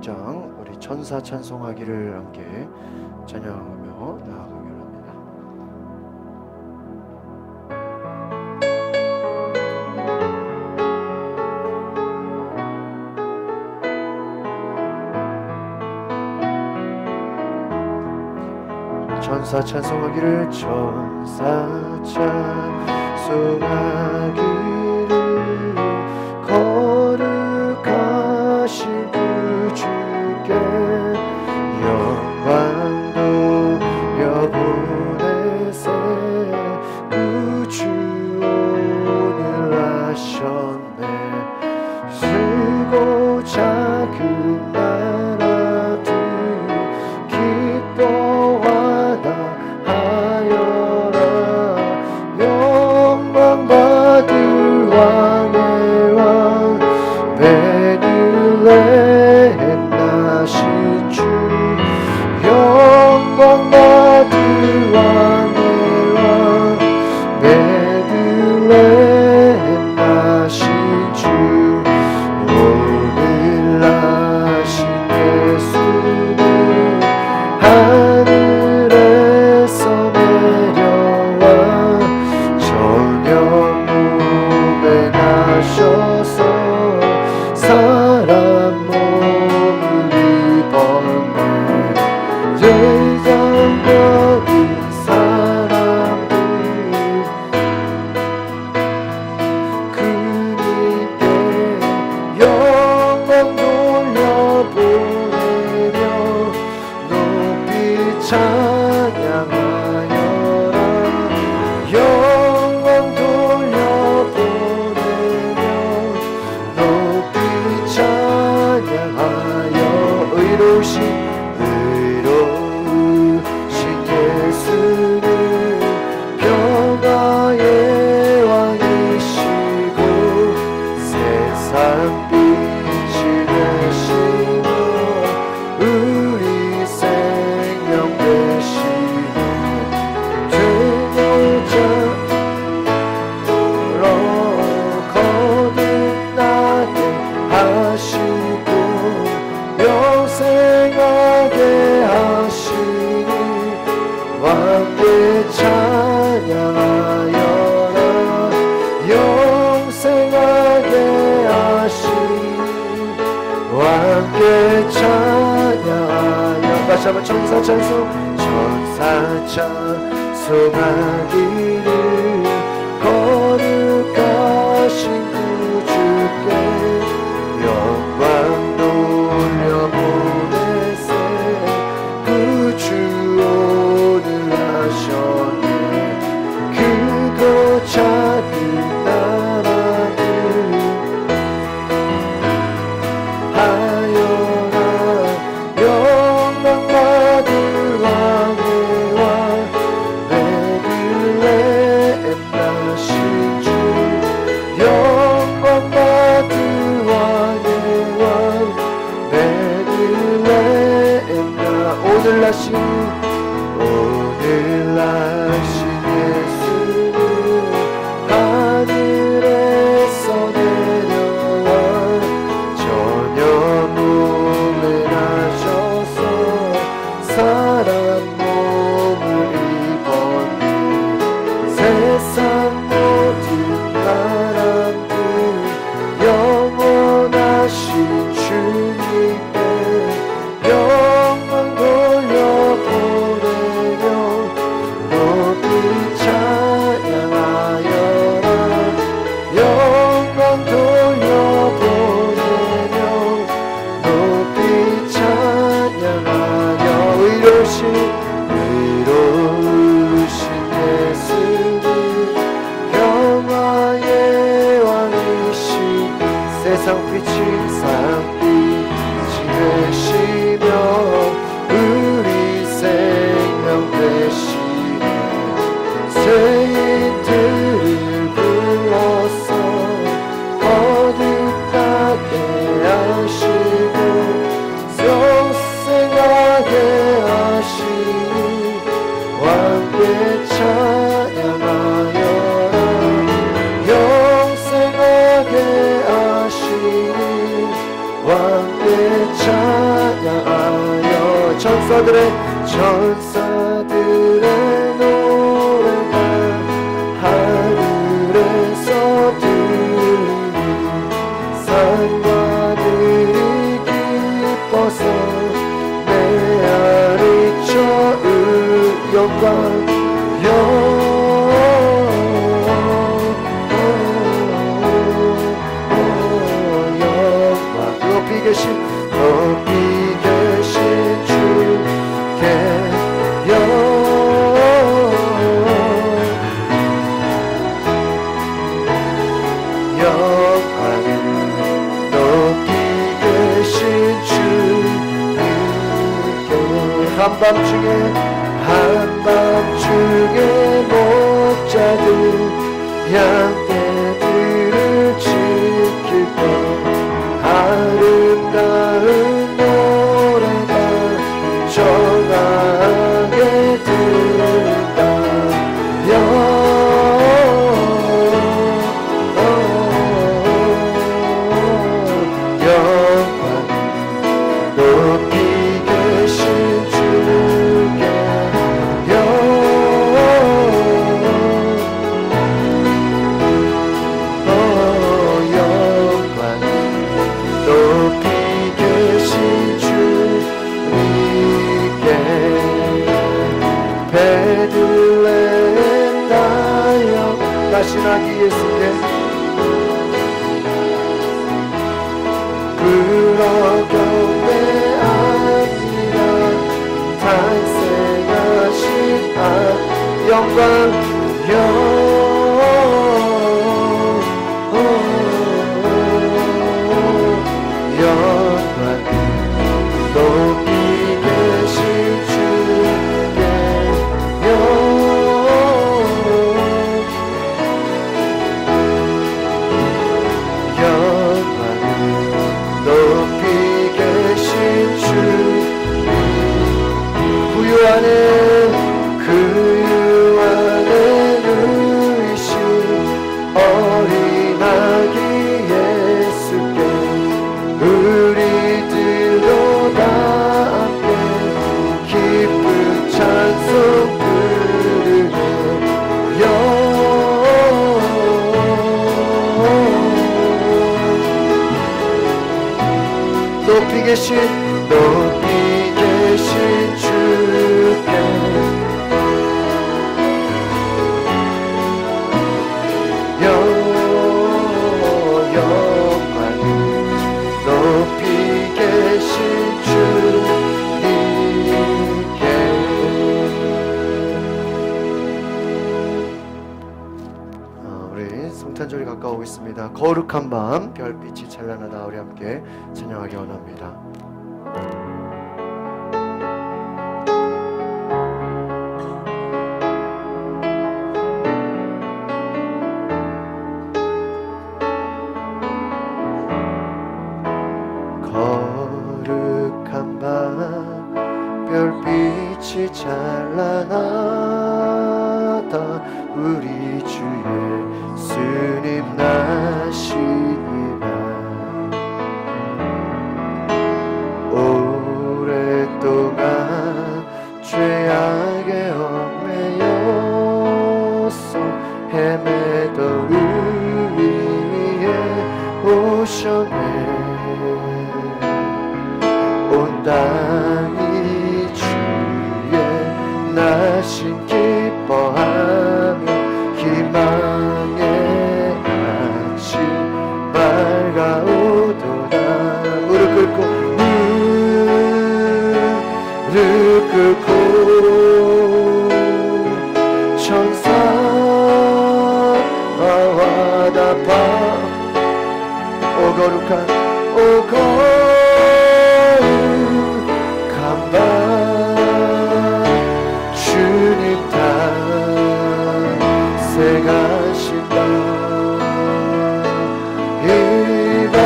6장 우리 천사 찬송하기를 함께 찬양하며 나아가기를 합니다. 천사 찬송하기를 천사 찬송하기를 거룩하신 구주께 영광도 여보내세 구주 오늘 하셨네 쓰고 작은 나라들 기뻐하다 하여라 영광 받을 왕의 왕 베들레헴 나신 주 영광 받을 왕의 왕 베들레헴 나신 주 오늘 나신 예수는 하늘에서 내려와 저녁 몸에 나셔서 사람 몸을 입었네 세상 모든 사람들 그님께 영광 돌려보내며 높이 찬양하여라 영광 돌려보내며 높이 찬양하여 의로우신 예수는 평화의 왕이시고 세상 빛이 되시고 우리 생명 되시네 되어자로 거듭나게 하시고 영생하게 하시니 왕께 찬양하여라 영생하게 하시니 왕께 찬양하여 다시 한번 천사 찬송 천사 찬송하기를 거룩하신 구주께 영광 돌려보내세 구주 오늘 하셨네 크고 작은 나라들 하여라 영광 받을 왕의 왕 베들레헴 천사들의 노래가 하늘에서 들리니 산과들이 기뻐서 메아리쳐 영광 높이 계신 주께 영광을 높이 계신 주께 한밤중에 목자들 양떼들을 지킬 것 아름다운 노래가 전하게 들린다 영광 높이 계신 주께 영광 높이 계신 주님께 베들레헴 나여 다신 아기 예수께 그러경배 아니라 탄생하신 영광 영광 높이 계신 주께 영광 높이 계신 주님 구유하는 누이신 어린 아기 예수께 우리들로 다 함께 기쁜 찬송 부르며 높이 계신 주께 영광 높이 계신 주님께 우리 성탄절이 가까우고 있습니다. 거룩한 밤 별빛이 찬란하다 우리 함께 찬양하기 원합니다. 거룩한 밤 별빛이 찬란하다 우리 주 예수님 나시니라 오랫동안 죄악에 얽매여서 헤매던 우리 위에 오셨네 온 땅이 주의 나신 기뻐하며 희망의 아침 밝아오도다 무릎 꿇고 천사와 답하 오 거룩한 밤 주님 탄생하신다 이번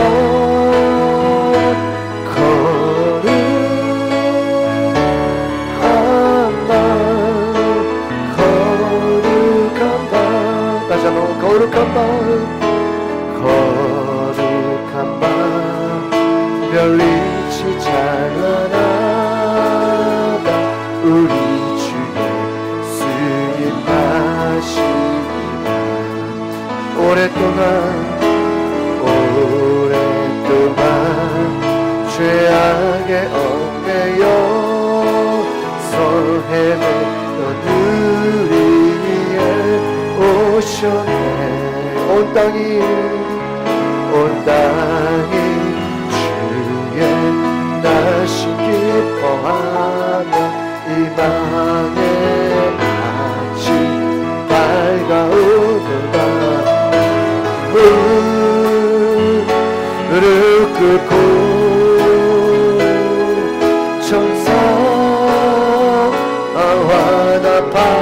거룩한 밤 함께 얽매여 헤매던 우리 위에 오셨네. 온 땅이 주의 날씨 기뻐하며 희망의 아침 밝아오도다. 무릎 꿇고 천사와 나팔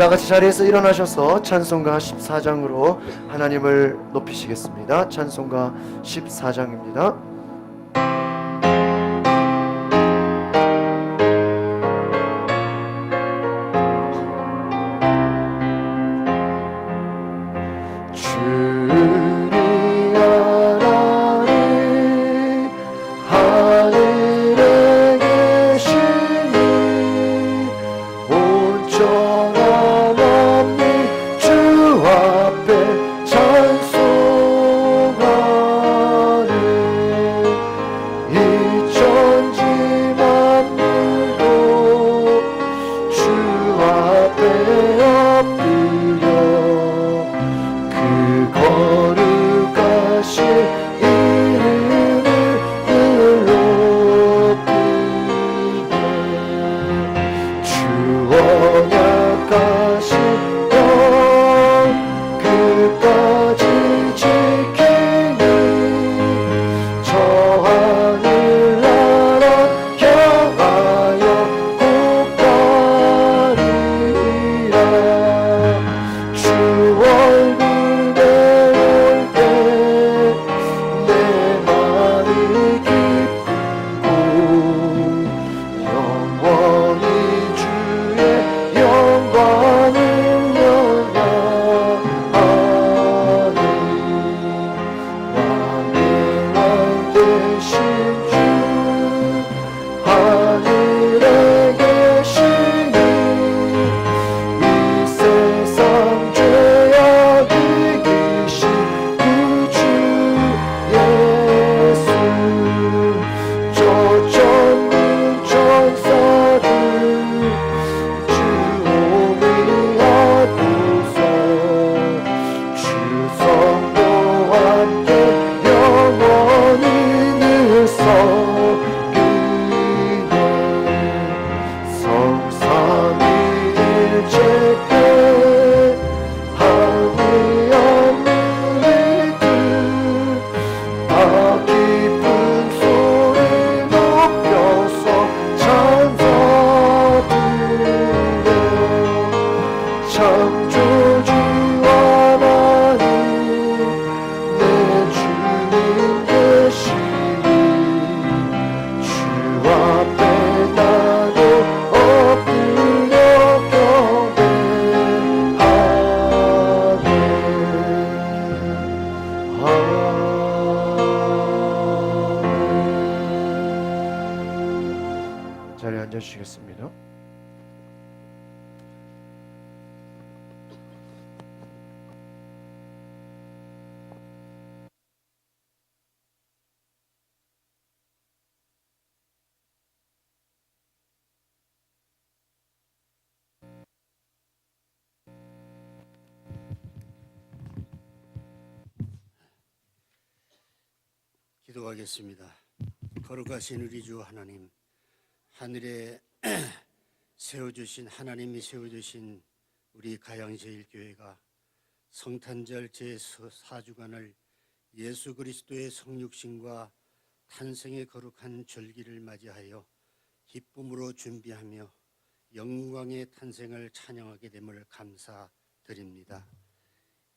다 같이 자리에서 일어나셔서 찬송가 14장으로 하나님을 높이시겠습니다. 찬송가 14장입니다. 주시겠습니다. 기도하겠습니다. 거룩하신 우리 주 하나님, 하늘에 하나님이 세워주신 우리 가양제일교회가 성탄절 제4주간을 예수 그리스도의 성육신과 탄생의 거룩한 절기를 맞이하여 기쁨으로 준비하며 영광의 탄생을 찬양하게 됨을 감사드립니다.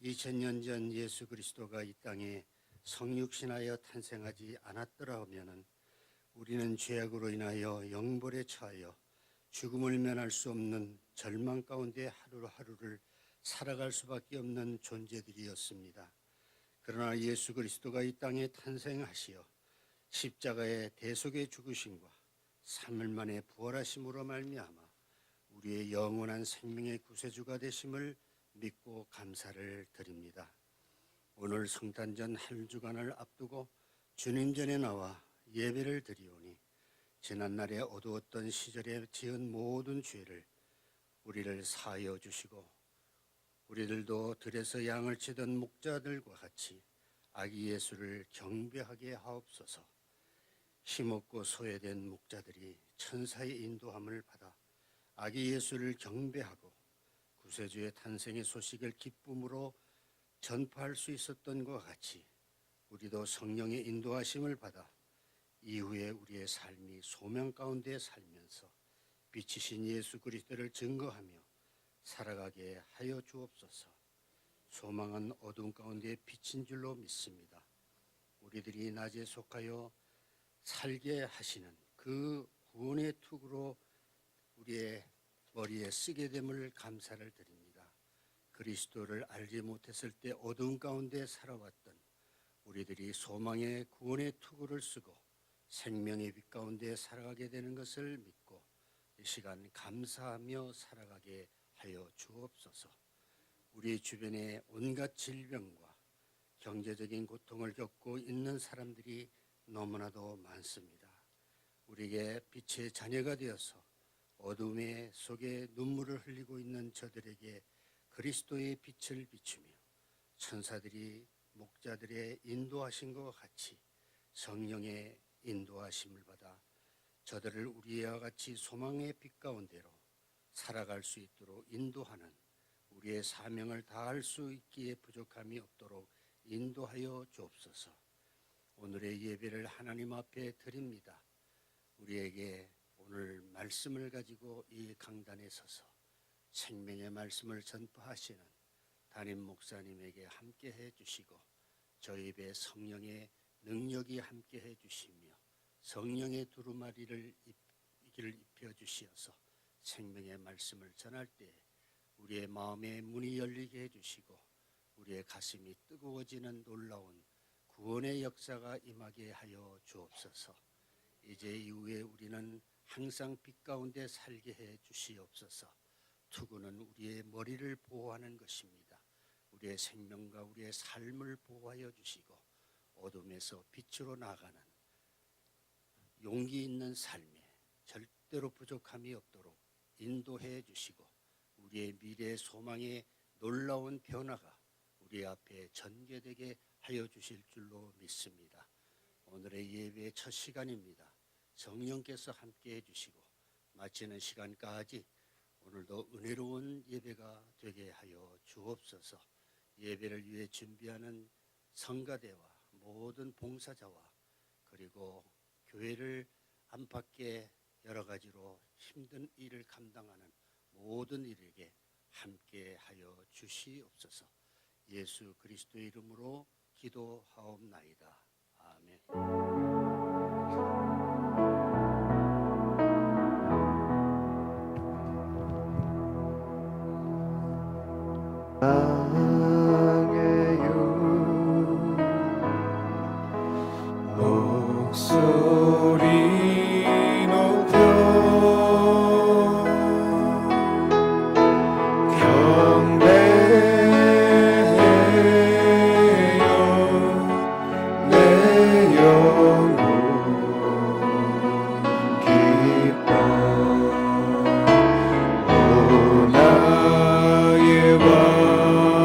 2000년 전 예수 그리스도가 이 땅에 성육신하여 탄생하지 않았더라 하면은 우리는 죄악으로 인하여 영벌에 처하여 죽음을 면할 수 없는 절망 가운데 하루하루를 살아갈 수밖에 없는 존재들이었습니다. 그러나 예수 그리스도가 이 땅에 탄생하시어 십자가의 대속의 죽으심과 3일 만에 부활하심으로 말미암아 우리의 영원한 생명의 구세주가 되심을 믿고 감사를 드립니다. 오늘 성탄절 한 주간을 앞두고 주님 전에 나와 예배를 드리오니 지난날에 어두웠던 시절에 지은 모든 죄를 우리를 사하여 주시고 우리들도 들에서 양을 치던 목자들과 같이 아기 예수를 경배하게 하옵소서. 힘없고 소외된 목자들이 천사의 인도함을 받아 아기 예수를 경배하고 구세주의 탄생의 소식을 기쁨으로 전파할 수 있었던 것과 같이 우리도 성령의 인도하심을 받아 이후에 우리의 삶이 소명 가운데 살면서 빛이신 예수 그리스도를 증거하며 살아가게 하여 주옵소서. 소망은 어둠 가운데 비친 줄로 믿습니다. 우리들이 낮에 속하여 살게 하시는 그 구원의 투구로 우리의 머리에 쓰게 됨을 감사를 드립니다. 그리스도를 알지 못했을 때 어두운 가운데 살아왔던 우리들이 소망의 구원의 투구를 쓰고 생명의 빛 가운데 살아가게 되는 것을 믿고 이 시간 감사하며 살아가게 하여 주옵소서. 우리 주변에 온갖 질병과 경제적인 고통을 겪고 있는 사람들이 너무나도 많습니다. 우리에게 빛의 자녀가 되어서 어둠의 속에 눈물을 흘리고 있는 저들에게 그리스도의 빛을 비추며 천사들이 목자들의 인도하신 것과 같이 성령의 인도하심을 받아 저들을 우리와 같이 소망의 빛 가운데로 살아갈 수 있도록 인도하는 우리의 사명을 다할 수 있기에 부족함이 없도록 인도하여 주옵소서. 오늘의 예배를 하나님 앞에 드립니다. 우리에게 오늘 말씀을 가지고 이 강단에 서서 생명의 말씀을 전파하시는 담임 목사님에게 함께해 주시고 저희 입에 성령의 능력이 함께해 주시며 성령의 두루마리를 입혀 주시어서 생명의 말씀을 전할 때 우리의 마음의 문이 열리게 해주시고 우리의 가슴이 뜨거워지는 놀라운 구원의 역사가 임하게 하여 주옵소서. 이제 이후에 우리는 항상 빛 가운데 살게 해 주시옵소서. 투구는 우리의 머리를 보호하는 것입니다. 우리의 생명과 우리의 삶을 보호하여 주시고 어둠에서 빛으로 나가는 용기 있는 삶에 절대로 부족함이 없도록 인도해 주시고 우리의 미래의 소망의 놀라운 변화가 우리 앞에 전개되게 하여 주실 줄로 믿습니다. 오늘의 예배의 첫 시간입니다. 성령께서 함께해 주시고 마치는 시간까지 오늘도 은혜로운 예배가 되게 하여 주옵소서. 예배를 위해 준비하는 성가대와 모든 봉사자와 그리고 교회를 안팎의 여러 가지로 힘든 일을 감당하는 모든 이들에게 함께하여 주시옵소서. 예수 그리스도의 이름으로 기도하옵나이다. 아멘. 목소리 높여 경배해요 내 영혼 기뻐 오 나의 왕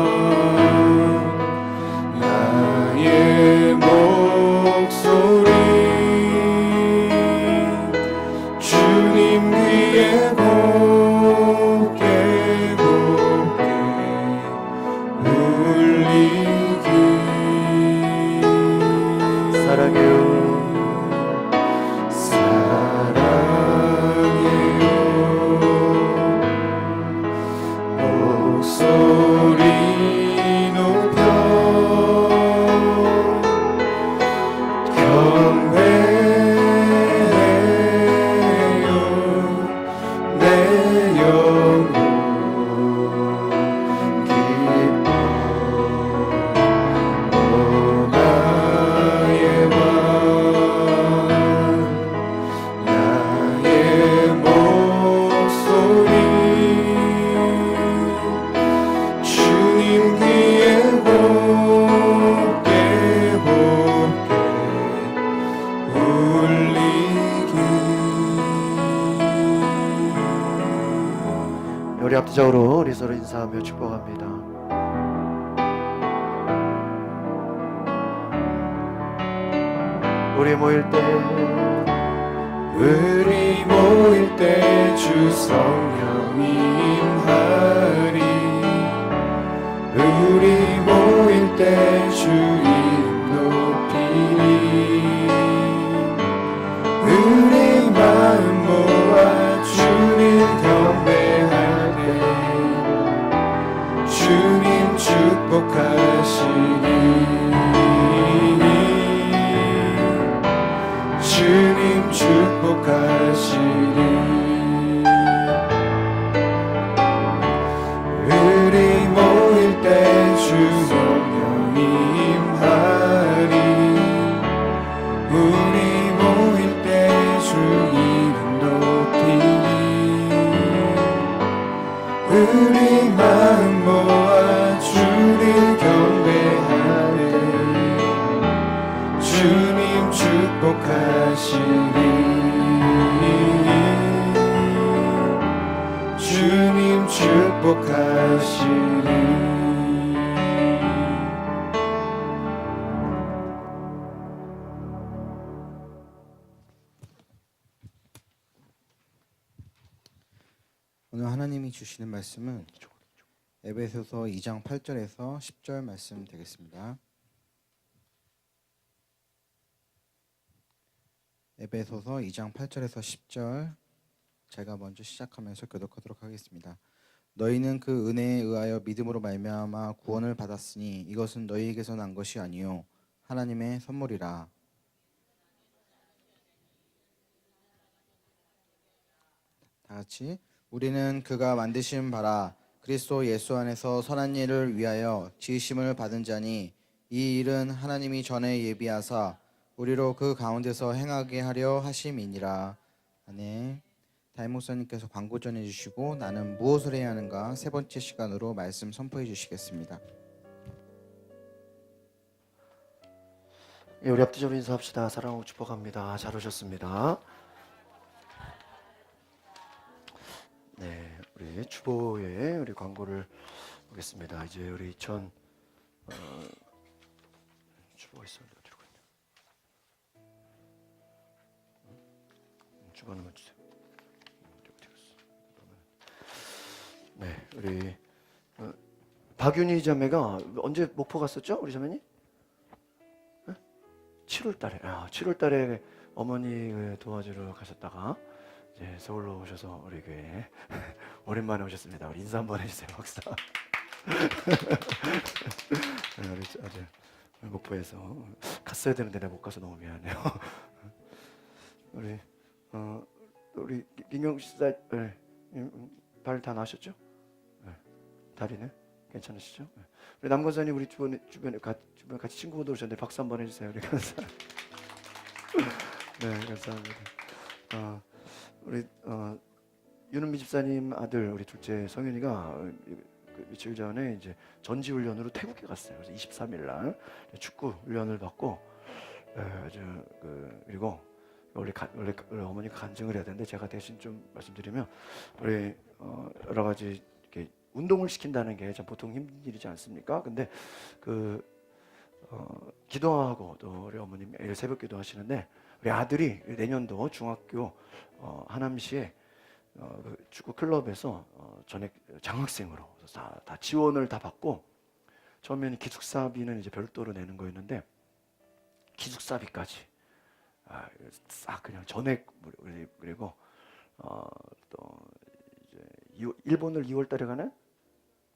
우리 합주적으로 우리 서로 인사하며 축복합니다. 우리 모일 때 주 성령 임하리. 우리 모일 때 주 이름 높이리. 우리 마음 모아 주를 경배할 때 주님 축복하시리. 주님 축복하시리. 우리 모일 때 주 성령 임하리. 우리 모일 때 주 이름 높이리. 우리 마음 모아 주를 경배하네. 주님 축복하시리. 주님 축복하시리. 오늘 하나님이 주시는 말씀은 에베소서 2장 8절에서 10절 말씀 되겠습니다. 에베소서 2장 8절에서 10절 제가 먼저 시작하면서 교독하도록 하겠습니다. 너희는 그 은혜에 의하여 믿음으로 말미암아 구원을 받았으니 이것은 너희에게서 난 것이 아니요 하나님의 선물이라. 다 같이 우리는 그가 만드신 바라 그리스도 예수 안에서 선한 일을 위하여 지으심을 받은 자니 이 일은 하나님이 전에 예비하사 우리로 그 가운데서 행하게 하려 하심이니라. 아멘. 다임 목사님께서 광고 전해 주시고 나는 무엇을 해야 하는가 세 번째 시간으로 말씀 선포해 주시겠습니다. 우리 합주적으로 인사합시다. 사랑하고 축복합니다. 잘 오셨습니다. 네, 우리 주보에 우리 광고를 보겠습니다. 이제 우리 주보가 있었는데 어디로 갔냐? 주보 하나만 주세요. 어디 갔어? 네, 우리 박윤희 자매가 언제 목포 갔었죠? 우리 자매님? 7월 달에 어머니 도와주러 가셨다가 이제 서울로 오셔서 우리 교회 오랜만에 오셨습니다. 우리 인사 한번 해주세요, 박사. 우리 아주 목포에서 갔어야 되는데 내가 못 가서 너무 미안해요. 우리 김경 씨발 다 나으셨죠? 네. 다리는 괜찮으시죠? 네. 우리 남건사님 우리 주변에 같이 친구분들 오셨는데 박수 한번 해주세요. 우리 감사. 네, 감사합니다. 우리 윤은미 집사님 아들 우리 둘째 성윤이가 며칠 전에 이제 전지 훈련으로 태국에 갔어요. 그래서 23일 날 축구 훈련을 받고 아주 그리고 원래 어머니가 간증을 해야 되는데 제가 대신 좀 말씀드리면 우리 여러 가지 이렇게 운동을 시킨다는 게 참 보통 힘든 일이지 않습니까? 근데 기도하고 또 우리 어머님 매일 새벽 기도하시는데 우리 아들이 내년도 중학교 하남시에 그 축구 클럽에서 전액 장학생으로 다 지원을 다 받고 처음에는 기숙사비는 이제 별도로 내는 거였는데 기숙사비까지 싹 그냥 전액 그리고 또 이제 일본을 2월달에 가네?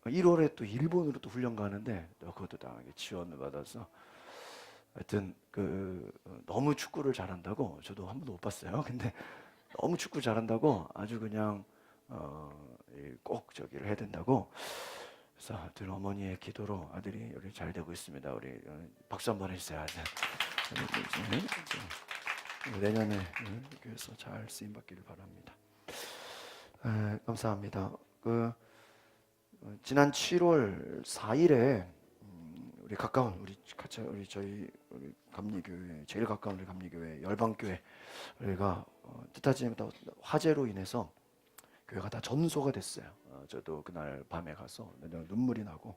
1월에 또 일본으로 또 훈련 가는데 또 그것도 다 지원을 받아서 하여튼 너무 축구를 잘한다고 저도 한 번도 못 봤어요. 근데 너무 축구 잘한다고 아주 그냥 꼭 저기를 해야 된다고. 그래서 하여튼 어머니의 기도로 아들이 여기 잘 되고 있습니다. 우리 박수 한번 해주세요. 내년에 교회에서 잘 쓰임 받기를 바랍니다. 감사합니다. 지난 7월 4일에 우리 가까운 저희 감리교회 제일 가까운 우리 감리교회 열방교회 우리가 뜻하지 못한 화재로 인해서 교회가 다 전소가 됐어요. 저도 그날 밤에 가서 눈물이 나고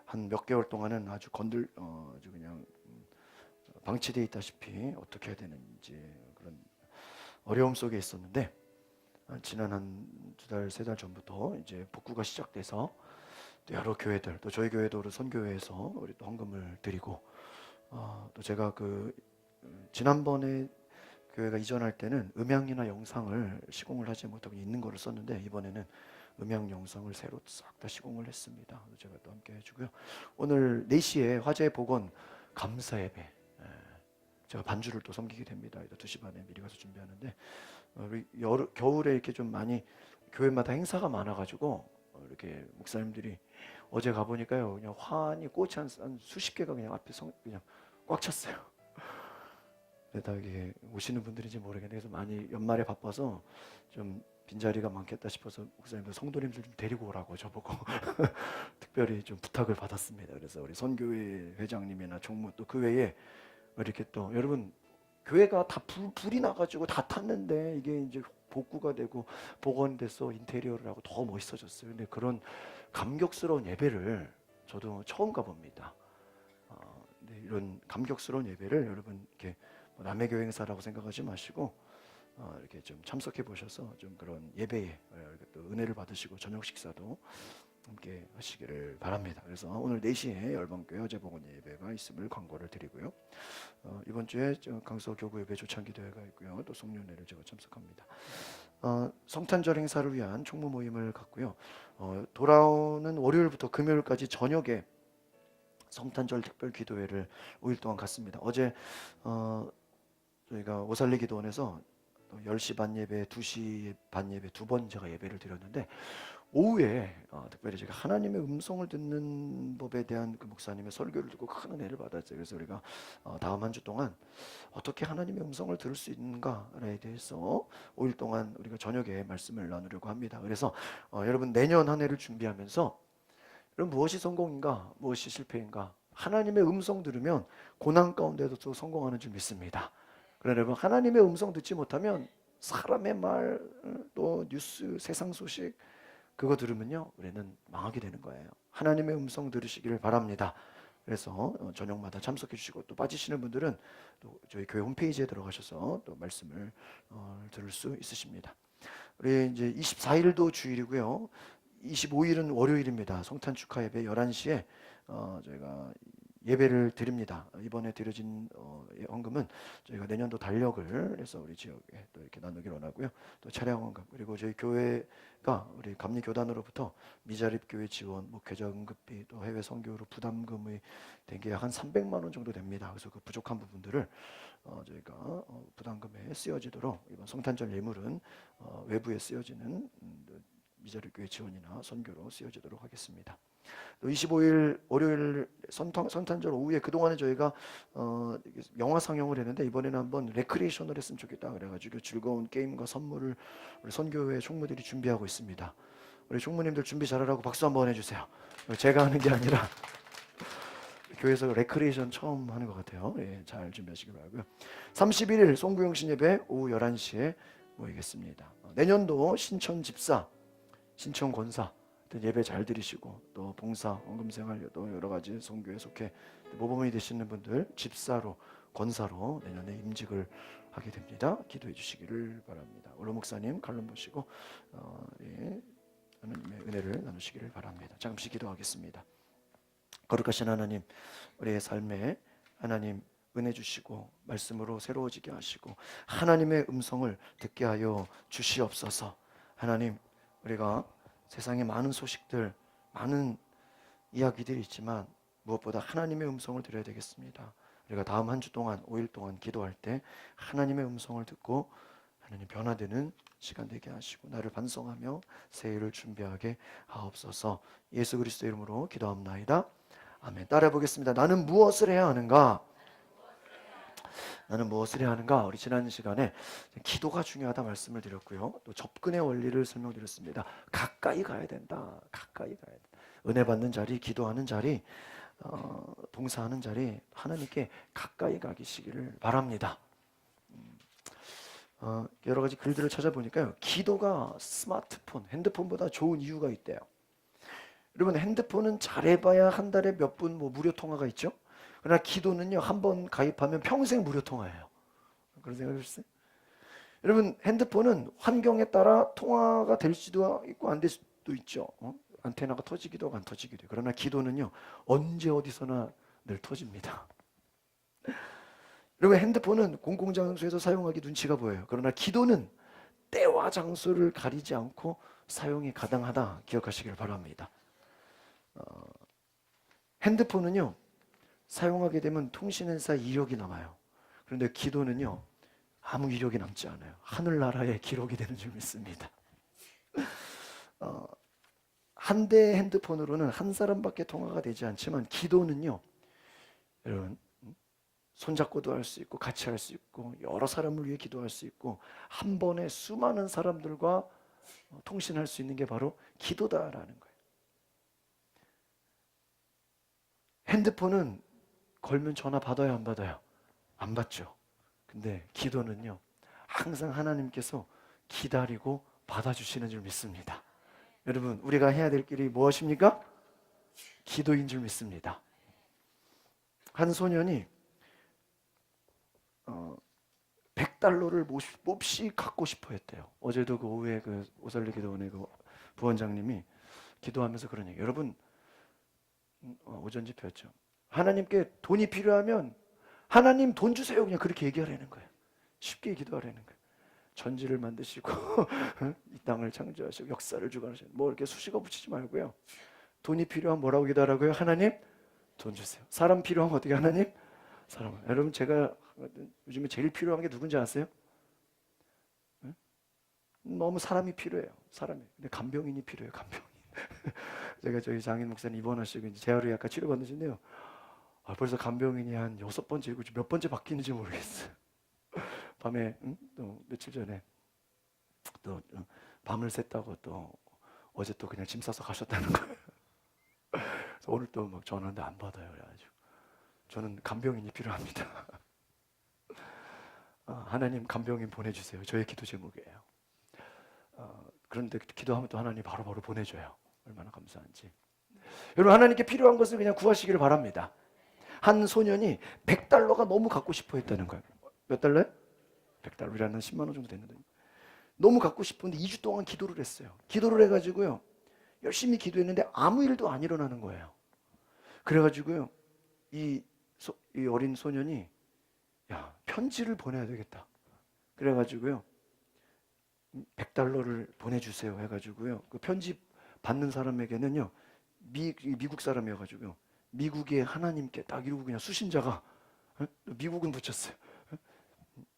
한 몇 개월 동안은 아주 아주 그냥 방치돼 있다시피 어떻게 해야 되는지 그런 어려움 속에 있었는데 지난 한 2달, 3달 전부터 이제 복구가 시작돼서 또 여러 교회들, 또 저희 교회도 우리 선교회에서 우리 또 헌금을 드리고 또 제가 지난번에 교회가 이전할 때는 음향이나 영상을 시공을 하지 못하고 있는 거를 썼는데 이번에는 음향 영상을 새로 싹 다 시공을 했습니다. 제가 또 함께 해주고요. 오늘 4시에 화재 복원 감사 예배 제가 반주를 또 섬기게 됩니다. 2시 반에 미리 가서 준비하는데 우리 겨울에 이렇게 좀 많이 교회마다 행사가 많아가지고 이렇게 목사님들이 어제 가보니까요 그냥 화환이 꽃이 한 수십 개가 그냥 앞에 그냥 꽉 찼어요. 다 이게 오시는 분들인지 모르겠는데 그래서 많이 연말에 바빠서 좀 빈자리가 많겠다 싶어서 목사님들 성도님들 좀 데리고 오라고 저보고 특별히 좀 부탁을 받았습니다. 그래서 우리 선교회 회장님이나 총무 또 그 외에 이렇게 또 여러분 교회가 다 불이 나가지고 다 탔는데 이게 이제 복구가 되고 복원돼서 인테리어를 하고 더 멋있어졌어요. 근데 그런 감격스러운 예배를 저도 처음 가봅니다. 근데 이런 감격스러운 예배를 여러분 이렇게 남의 교회 행사라고 생각하지 마시고 이렇게 좀 참석해 보셔서 좀 그런 예배에 또 은혜를 받으시고 저녁 식사도 함께 하시기를 바랍니다. 그래서 오늘 4시에 열방교회 화재복원 예배가 있음을 광고를 드리고요. 이번 주에 강서 교구 예배 조창기도회가 있고요. 또 송년회를 제가 참석합니다. 성탄절 행사를 위한 총무 모임을 갖고요. 돌아오는 월요일부터 금요일까지 저녁에 성탄절 특별 기도회를 5일 동안 갔습니다. 어제 저희가 오살리 기도원에서 10시 반 예배, 2시 반 예배 2번 제가 예배를 드렸는데 오후에 특별히 제가 하나님의 음성을 듣는 법에 대한 그 목사님의 설교를 듣고 큰 은혜를 받았어요. 그래서 우리가 다음 한 주 동안 어떻게 하나님의 음성을 들을 수 있는가에 대해서 5일 동안 우리가 저녁에 말씀을 나누려고 합니다. 그래서 여러분 내년 한 해를 준비하면서 여러분 무엇이 성공인가, 무엇이 실패인가, 하나님의 음성 들으면 고난 가운데도 또 성공하는 줄 믿습니다. 그러나 여러분 하나님의 음성 듣지 못하면 사람의 말, 또 뉴스, 세상 소식 그거 들으면요 우리는 망하게 되는 거예요. 하나님의 음성 들으시기를 바랍니다. 그래서 저녁마다 참석해 주시고 또 빠지시는 분들은 또 저희 교회 홈페이지에 들어가셔서 또 말씀을 들을 수 있으십니다. 우리 이제 24일도 주일이고요. 25일은 월요일입니다. 성탄 축하 예배 11시에 저희가 예배를 드립니다. 이번에 드려진 헌금은 저희가 내년도 달력을 해서 우리 지역에 또 이렇게 나누기로 원하고요. 또 차량 헌금 그리고 저희 교회가 우리 감리 교단으로부터 미자립 교회 지원, 목회자 응급비 또 해외 선교로 부담금이 된 게 약 한 300만 원 정도 됩니다. 그래서 그 부족한 부분들을 저희가 부담금에 쓰여지도록 이번 성탄절 예물은 외부에 쓰여지는 미자립 교회 지원이나 선교로 쓰여지도록 하겠습니다. 또 25일 월요일 성탄절 오후에 그동안에 저희가 영화 상영을 했는데 이번에는 한번 레크리에이션을 했으면 좋겠다 그래가지고 즐거운 게임과 선물을 우리 선교회 총무들이 준비하고 있습니다. 우리 총무님들 준비 잘하라고 박수 한번 해주세요. 제가 하는 게 아니라 교회에서 레크리에이션 처음 하는 것 같아요. 예, 잘 준비하시기 바라고요. 31일 송구영신 예배 오후 11시에 모이겠습니다. 내년도 신천 집사, 신천 권사 예배 잘 드리시고 또 봉사, 헌금생활 또 여러 가지 선교에 속해 모범이 되시는 분들 집사로 권사로 내년에 임직을 하게 됩니다. 기도해 주시기를 바랍니다. 올로 목사님 칼럼 보시고 하나님의 은혜를 나누시기를 바랍니다. 잠시 기도하겠습니다. 거룩하신 하나님, 우리의 삶에 하나님 은혜 주시고 말씀으로 새로워지게 하시고 하나님의 음성을 듣게 하여 주시옵소서. 하나님, 우리가 세상에 많은 소식들, 많은 이야기들이 있지만 무엇보다 하나님의 음성을 들어야 되겠습니다. 우리가 다음 한 주 동안 5일 동안 기도할 때 하나님의 음성을 듣고 하나님 변화되는 시간 되게 하시고 나를 반성하며 새해를 준비하게 하옵소서. 예수 그리스도 이름으로 기도합나이다. 아멘. 따라해 보겠습니다. 나는 무엇을 해야 하는가? 나는 무엇을 해야 하는가? 우리 지난 시간에 기도가 중요하다 말씀을 드렸고요. 또 접근의 원리를 설명드렸습니다. 가까이 가야 된다. 가까이 가야 된다. 은혜 받는 자리, 기도하는 자리, 봉사하는 자리 하나님께 가까이 가시기를 바랍니다. 여러 가지 글들을 찾아보니까요, 기도가 스마트폰, 핸드폰보다 좋은 이유가 있대요. 여러분, 핸드폰은 잘해봐야 한 달에 몇 분 뭐 무료 통화가 있죠. 그러나 기도는요, 한 번 가입하면 평생 무료 통화예요. 그런 생각 해보셨어요? 여러분, 핸드폰은 환경에 따라 통화가 될 수도 있고 안 될 수도 있죠. 안테나가 터지기도 하고 안 터지기도 해요. 그러나 기도는요, 언제 어디서나 늘 터집니다. 여러분, 핸드폰은 공공장소에서 사용하기 눈치가 보여요. 그러나 기도는 때와 장소를 가리지 않고 사용이 가능하다 기억하시길 바랍니다. 핸드폰은요, 사용하게 되면 통신회사 이력이 남아요. 그런데 기도는요, 아무 이력이 남지 않아요. 하늘나라에 기록이 되는 줄 믿습니다. 한 대의 핸드폰으로는 한 사람밖에 통화가 되지 않지만 기도는요, 여러분, 손잡고도 할 수 있고 같이 할 수 있고 여러 사람을 위해 기도할 수 있고 한 번에 수많은 사람들과 통신할 수 있는 게 바로 기도다라는 거예요. 핸드폰은 걸면 전화 받아요, 안 받아요? 안 받죠. 근데 기도는요, 항상 하나님께서 기다리고 받아주시는 줄 믿습니다. 여러분, 우리가 해야 될 길이 무엇입니까? 기도인 줄 믿습니다. 한 소년이 $100를 몹시 갖고 싶어 했대요. 어제도 그 오후에 그 오설리 기도원의 그 부원장님이 기도하면서 그런 얘기. 여러분, 오전 집회였죠. 하나님께 돈이 필요하면 하나님 돈 주세요. 그냥 그렇게 얘기하라는 거예요. 쉽게 기도하라는 거예요. 전지를 만드시고 이 땅을 창조하시고 역사를 주관하시고 뭐 이렇게 수식어 붙이지 말고요. 돈이 필요하면 뭐라고 기도하라고요? 하나님 돈 주세요. 사람 필요하면 어떻게 하나님? 사람. 여러분, 제가 요즘에 제일 필요한 게 누군지 아세요? 응? 너무 사람이 필요해요. 사람이. 근데 간병인이 필요해요. 간병인. 제가 저희 장인 목사님 입원하시고 이제 재활을 약간 치료받으신데요. 벌써 간병인이 한 6번째, 몇 번째 바뀌는지 모르겠어요. 밤에 또 며칠 전에 또 밤을 샜다고 또 어제 또 그냥 짐 싸서 가셨다는 거예요. 그래서 오늘 또 막 전화하는데 안 받아요. 그래가지고 저는 간병인이 필요합니다. 하나님 간병인 보내주세요. 저의 기도 제목이에요. 그런데 기도하면 또 하나님 바로바로 보내줘요. 얼마나 감사한지. 여러분, 하나님께 필요한 것을 그냥 구하시기를 바랍니다. 한 소년이 $100가 너무 갖고 싶어 했다는 거예요. 몇 달러요? $100이라는 10만 원 정도 됐는데 너무 갖고 싶은데 2주 동안 기도를 했어요. 기도를 해가지고요, 열심히 기도했는데 아무 일도 안 일어나는 거예요. 그래가지고요, 이 어린 소년이 야, 편지를 보내야 되겠다. 그래가지고요, $100를 보내주세요 해가지고요, 그 편지 받는 사람에게는요, 미국 사람이어가지고요, 미국의 하나님께 딱 이러고 그냥 수신자가 미국은 붙였어요.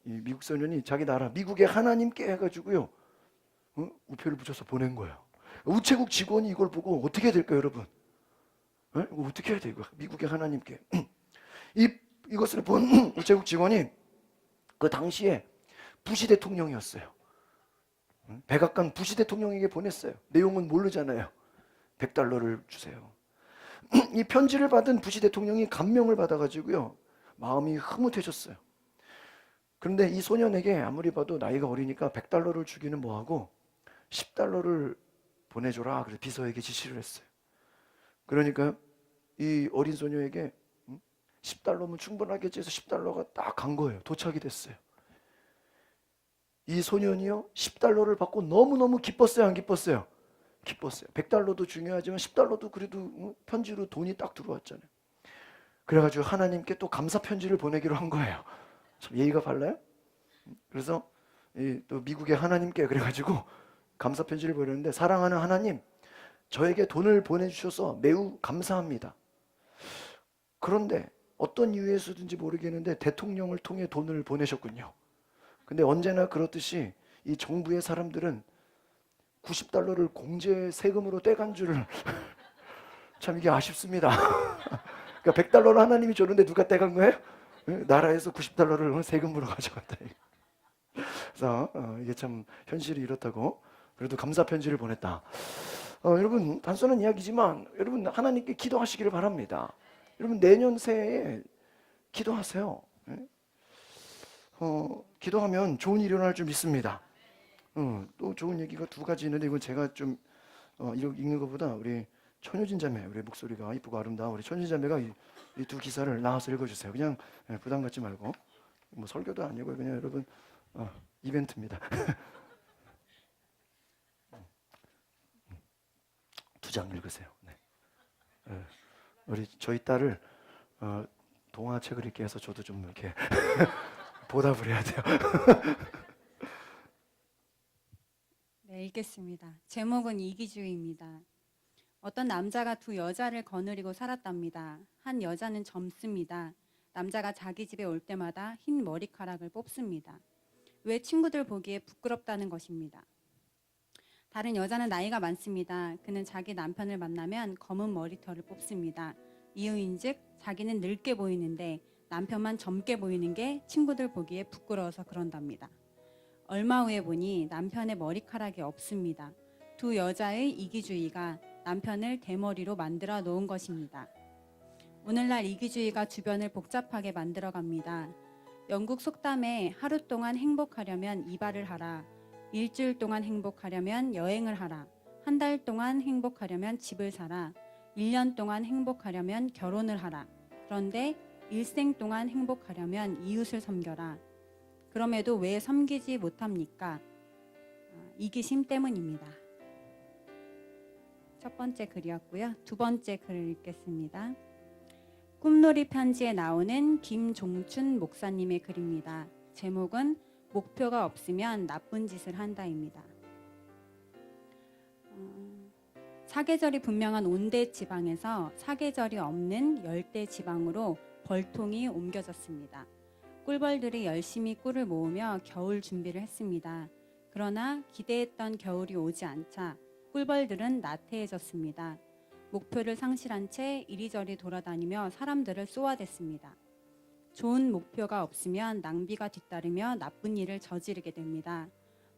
이 미국 소년이 자기 나라 미국의 하나님께 해가지고요, 우표를 붙여서 보낸 거예요. 우체국 직원이 이걸 보고 어떻게 해야 될까요, 여러분? 이거 어떻게 해야 돼, 이거? 미국의 하나님께. 이것을 본 우체국 직원이 그 당시에 부시 대통령이었어요. 백악관 부시 대통령에게 보냈어요. 내용은 모르잖아요. $100를 주세요. 이 편지를 받은 부시 대통령이 감명을 받아가지고요, 마음이 흐뭇해졌어요. 그런데 이 소년에게 아무리 봐도 나이가 어리니까 $100를 주기는 뭐하고 $10를 보내줘라. 그래서 비서에게 지시를 했어요. 그러니까 이 어린 소녀에게 $10면 충분하겠지 해서 $10가 딱 간 거예요. 도착이 됐어요. 이 소년이요, $10를 받고 너무너무 기뻤어요, 안 기뻤어요? 기뻤어요. $100도 중요하지만 $10도 그래도 편지로 돈이 딱 들어왔잖아요. 그래가지고 하나님께 또 감사 편지를 보내기로 한 거예요. 참 예의가 발라요? 그래서 또 미국의 하나님께 그래가지고 감사 편지를 보냈는데, 사랑하는 하나님, 저에게 돈을 보내주셔서 매우 감사합니다. 그런데 어떤 이유에서든지 모르겠는데 대통령을 통해 돈을 보내셨군요. 근데 언제나 그렇듯이 이 정부의 사람들은 $90를 공제 세금으로 떼간 줄을 참 이게 아쉽습니다. 그러니까 $100를 하나님이 줬는데 누가 떼간 거예요? 나라에서 $90를 세금으로 가져갔다. 그래서 이게 참 현실이 이렇다고. 그래도 감사 편지를 보냈다. 여러분, 단순한 이야기지만 여러분, 하나님께 기도하시기를 바랍니다. 여러분, 내년 새해에 기도하세요. 기도하면 좋은 일이 일어날 줄 믿습니다. 또 좋은 얘기가 두 가지 있는데 이건 제가 좀 읽는 것보다 우리 천효진 자매, 우리 목소리가 이쁘고 아름다운 우리 천효진 자매가 이 두 기사를 나와서 읽어주세요. 그냥 부담 갖지 말고 뭐 설교도 아니고 그냥 여러분 이벤트입니다. 두 장 읽으세요. 네. 우리 저희 딸을 동화책을 읽게 해서 저도 좀 이렇게 보답을 해야 돼요. 네, 읽겠습니다. 제목은 이기주의입니다. 어떤 남자가 두 여자를 거느리고 살았답니다. 한 여자는 젊습니다. 남자가 자기 집에 올 때마다 흰 머리카락을 뽑습니다. 왜 친구들 보기에 부끄럽다는 것입니다. 다른 여자는 나이가 많습니다. 그는 자기 남편을 만나면 검은 머리털을 뽑습니다. 이유인즉 자기는 늙게 보이는데 남편만 젊게 보이는 게 친구들 보기에 부끄러워서 그런답니다. 얼마 후에 보니 남편의 머리카락이 없습니다. 두 여자의 이기주의가 남편을 대머리로 만들어 놓은 것입니다. 오늘날 이기주의가 주변을 복잡하게 만들어 갑니다. 영국 속담에 하루 동안 행복하려면 이발을 하라. 일주일 동안 행복하려면 여행을 하라. 한 달 동안 행복하려면 집을 사라. 1년 동안 행복하려면 결혼을 하라. 그런데 일생 동안 행복하려면 이웃을 섬겨라. 그럼에도 왜 섬기지 못합니까? 이기심 때문입니다. 첫 번째 글이었고요. 두 번째 글을 읽겠습니다. 꿈놀이 편지에 나오는 김종춘 목사님의 글입니다. 제목은 목표가 없으면 나쁜 짓을 한다입니다. 사계절이 분명한 온대 지방에서 사계절이 없는 열대 지방으로 벌통이 옮겨졌습니다. 꿀벌들이 열심히 꿀을 모으며 겨울 준비를 했습니다. 그러나 기대했던 겨울이 오지 않자 꿀벌들은 나태해졌습니다. 목표를 상실한 채 이리저리 돌아다니며 사람들을 쏘아댔습니다. 좋은 목표가 없으면 낭비가 뒤따르며 나쁜 일을 저지르게 됩니다.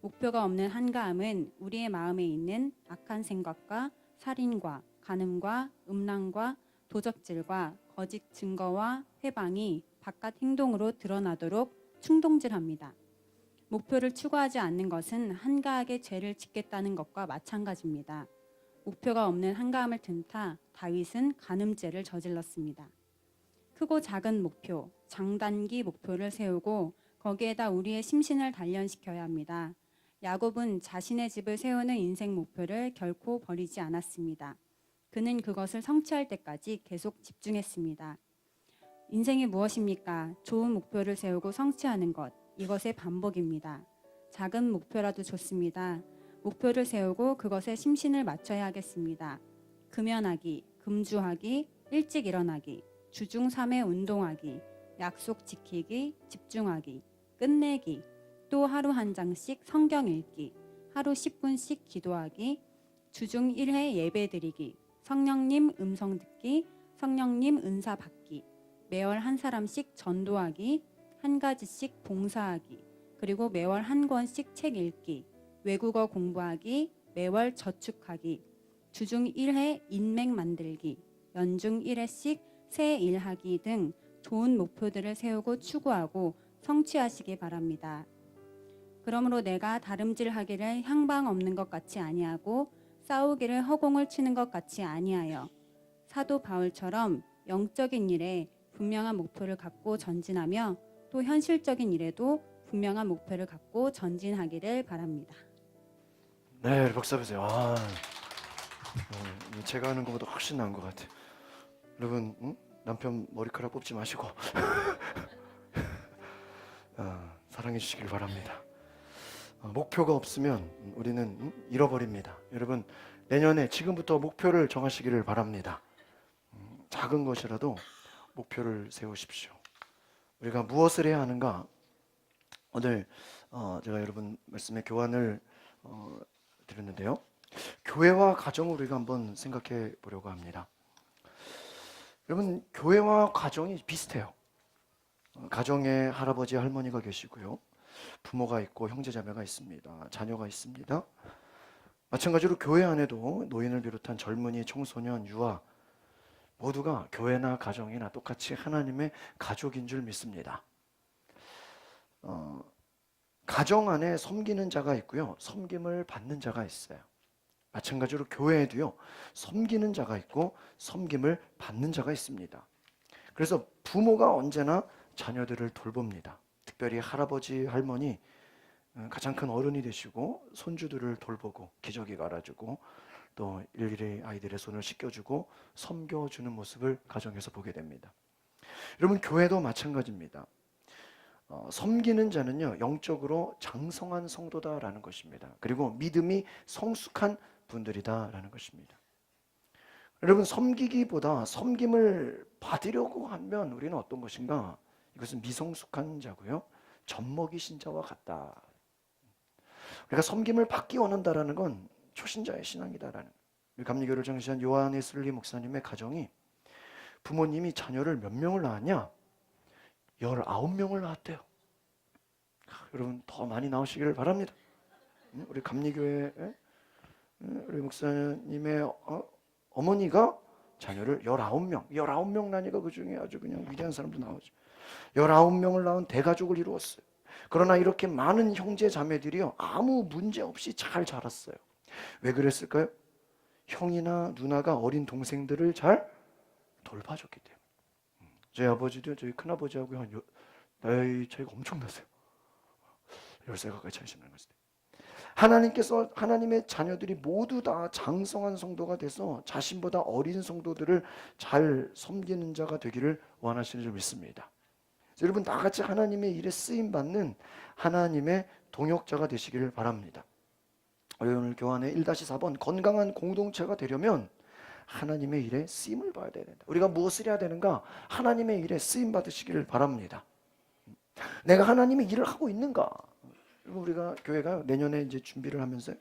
목표가 없는 한가함은 우리의 마음에 있는 악한 생각과 살인과 간음과 음란과 도적질과 거짓 증거와 회방이 바깥 행동으로 드러나도록 충동질합니다. 목표를 추구하지 않는 것은 한가하게 죄를 짓겠다는 것과 마찬가지입니다. 목표가 없는 한가함을 틈타 다윗은 간음죄를 저질렀습니다. 크고 작은 목표, 장단기 목표를 세우고 거기에다 우리의 심신을 단련시켜야 합니다. 야곱은 자신의 집을 세우는 인생 목표를 결코 버리지 않았습니다. 그는 그것을 성취할 때까지 계속 집중했습니다. 인생이 무엇입니까? 좋은 목표를 세우고 성취하는 것, 이것의 반복입니다. 작은 목표라도 좋습니다. 목표를 세우고 그것에 심신을 맞춰야 하겠습니다. 금연하기, 금주하기, 일찍 일어나기, 주중 3회 운동하기, 약속 지키기, 집중하기, 끝내기, 또 하루 한 장씩 성경 읽기, 하루 10분씩 기도하기, 주중 1회 예배 드리기, 성령님 음성 듣기, 성령님 은사 받기, 매월 한 사람씩 전도하기, 한 가지씩 봉사하기, 그리고 매월 한 권씩 책 읽기, 외국어 공부하기, 매월 저축하기, 주중 1회 인맥 만들기, 연중 1회씩 새 일하기 등 좋은 목표들을 세우고 추구하고 성취하시기 바랍니다. 그러므로 내가 다름질하기를 향방 없는 것 같이 아니하고 싸우기를 허공을 치는 것 같이 아니하여 사도 바울처럼 영적인 일에 분명한 목표를 갖고 전진하며 또 현실적인 일에도 분명한 목표를 갖고 전진하기를 바랍니다. 네, 박수 보세요. 제가 하는 것보다 훨씬 나은 것 같아요. 여러분, 남편 머리카락 뽑지 마시고 사랑해 주시길 바랍니다. 목표가 없으면 우리는 잃어버립니다. 여러분, 내년에 지금부터 목표를 정하시기를 바랍니다. 작은 것이라도 목표를 세우십시오. 우리가 무엇을 해야 하는가? 오늘 제가 여러분 말씀에 교환을 드렸는데요. 교회와 가정을 우리가 한번 생각해 보려고 합니다. 여러분, 교회와 가정이 비슷해요. 가정에 할아버지, 할머니가 계시고요. 부모가 있고 형제자매가 있습니다. 자녀가 있습니다. 마찬가지로 교회 안에도 노인을 비롯한 젊은이, 청소년, 유아 모두가 교회나 가정이나 똑같이 하나님의 가족인 줄 믿습니다. 가정 안에 섬기는 자가 있고요, 섬김을 받는 자가 있어요. 마찬가지로 교회에도요, 섬기는 자가 있고 섬김을 받는 자가 있습니다. 그래서 부모가 언제나 자녀들을 돌봅니다. 특별히 할아버지, 할머니, 가장 큰 어른이 되시고 손주들을 돌보고 기저귀 갈아주고 또 일일이 아이들의 손을 씻겨주고 섬겨주는 모습을 가정에서 보게 됩니다. 여러분, 교회도 마찬가지입니다. 섬기는 자는요, 영적으로 장성한 성도다라는 것입니다. 그리고 믿음이 성숙한 분들이다라는 것입니다. 여러분, 섬기기보다 섬김을 받으려고 하면 우리는 어떤 것인가? 이것은 미성숙한 자고요, 젖먹이 신자와 같다. 우리가 섬김을 받기 원한다라는 건 초신자의 신앙이다라는. 우리 감리교를 창시한 요한 웨슬리 목사님의 가정이 부모님이 자녀를 몇 명을 낳았냐? 19명을 낳았대요. 여러분, 더 많이 나오시기를 바랍니다. 우리 감리교회 우리 목사님의 어머니가 자녀를 19명 낳으니까 그 중에 아주 그냥 위대한 사람도 나오죠. 19명을 낳은 대가족을 이루었어요. 그러나 이렇게 많은 형제 자매들이요, 아무 문제 없이 잘 자랐어요. 왜 그랬을까요? 형이나 누나가 어린 동생들을 잘 돌봐줬기 때문에. 저희 아버지도 저희 큰아버지하고 나이 차이가 엄청나세요. 10살 가까이 차이시는 거죠. 하나님께서 하나님의 자녀들이 모두 다 장성한 성도가 돼서 자신보다 어린 성도들을 잘 섬기는 자가 되기를 원하시는 줄 믿습니다. 여러분, 나같이 하나님의 일에 쓰임받는 하나님의 동역자가 되시기를 바랍니다. 오늘 교환의 1-4번, 건강한 공동체가 되려면 하나님의 일에 쓰임을 받아야 된다. 우리가 무엇을 해야 되는가? 하나님의 일에 쓰임 받으시기를 바랍니다. 내가 하나님의 일을 하고 있는가? 우리가 교회가 내년에 이제 준비를 하면서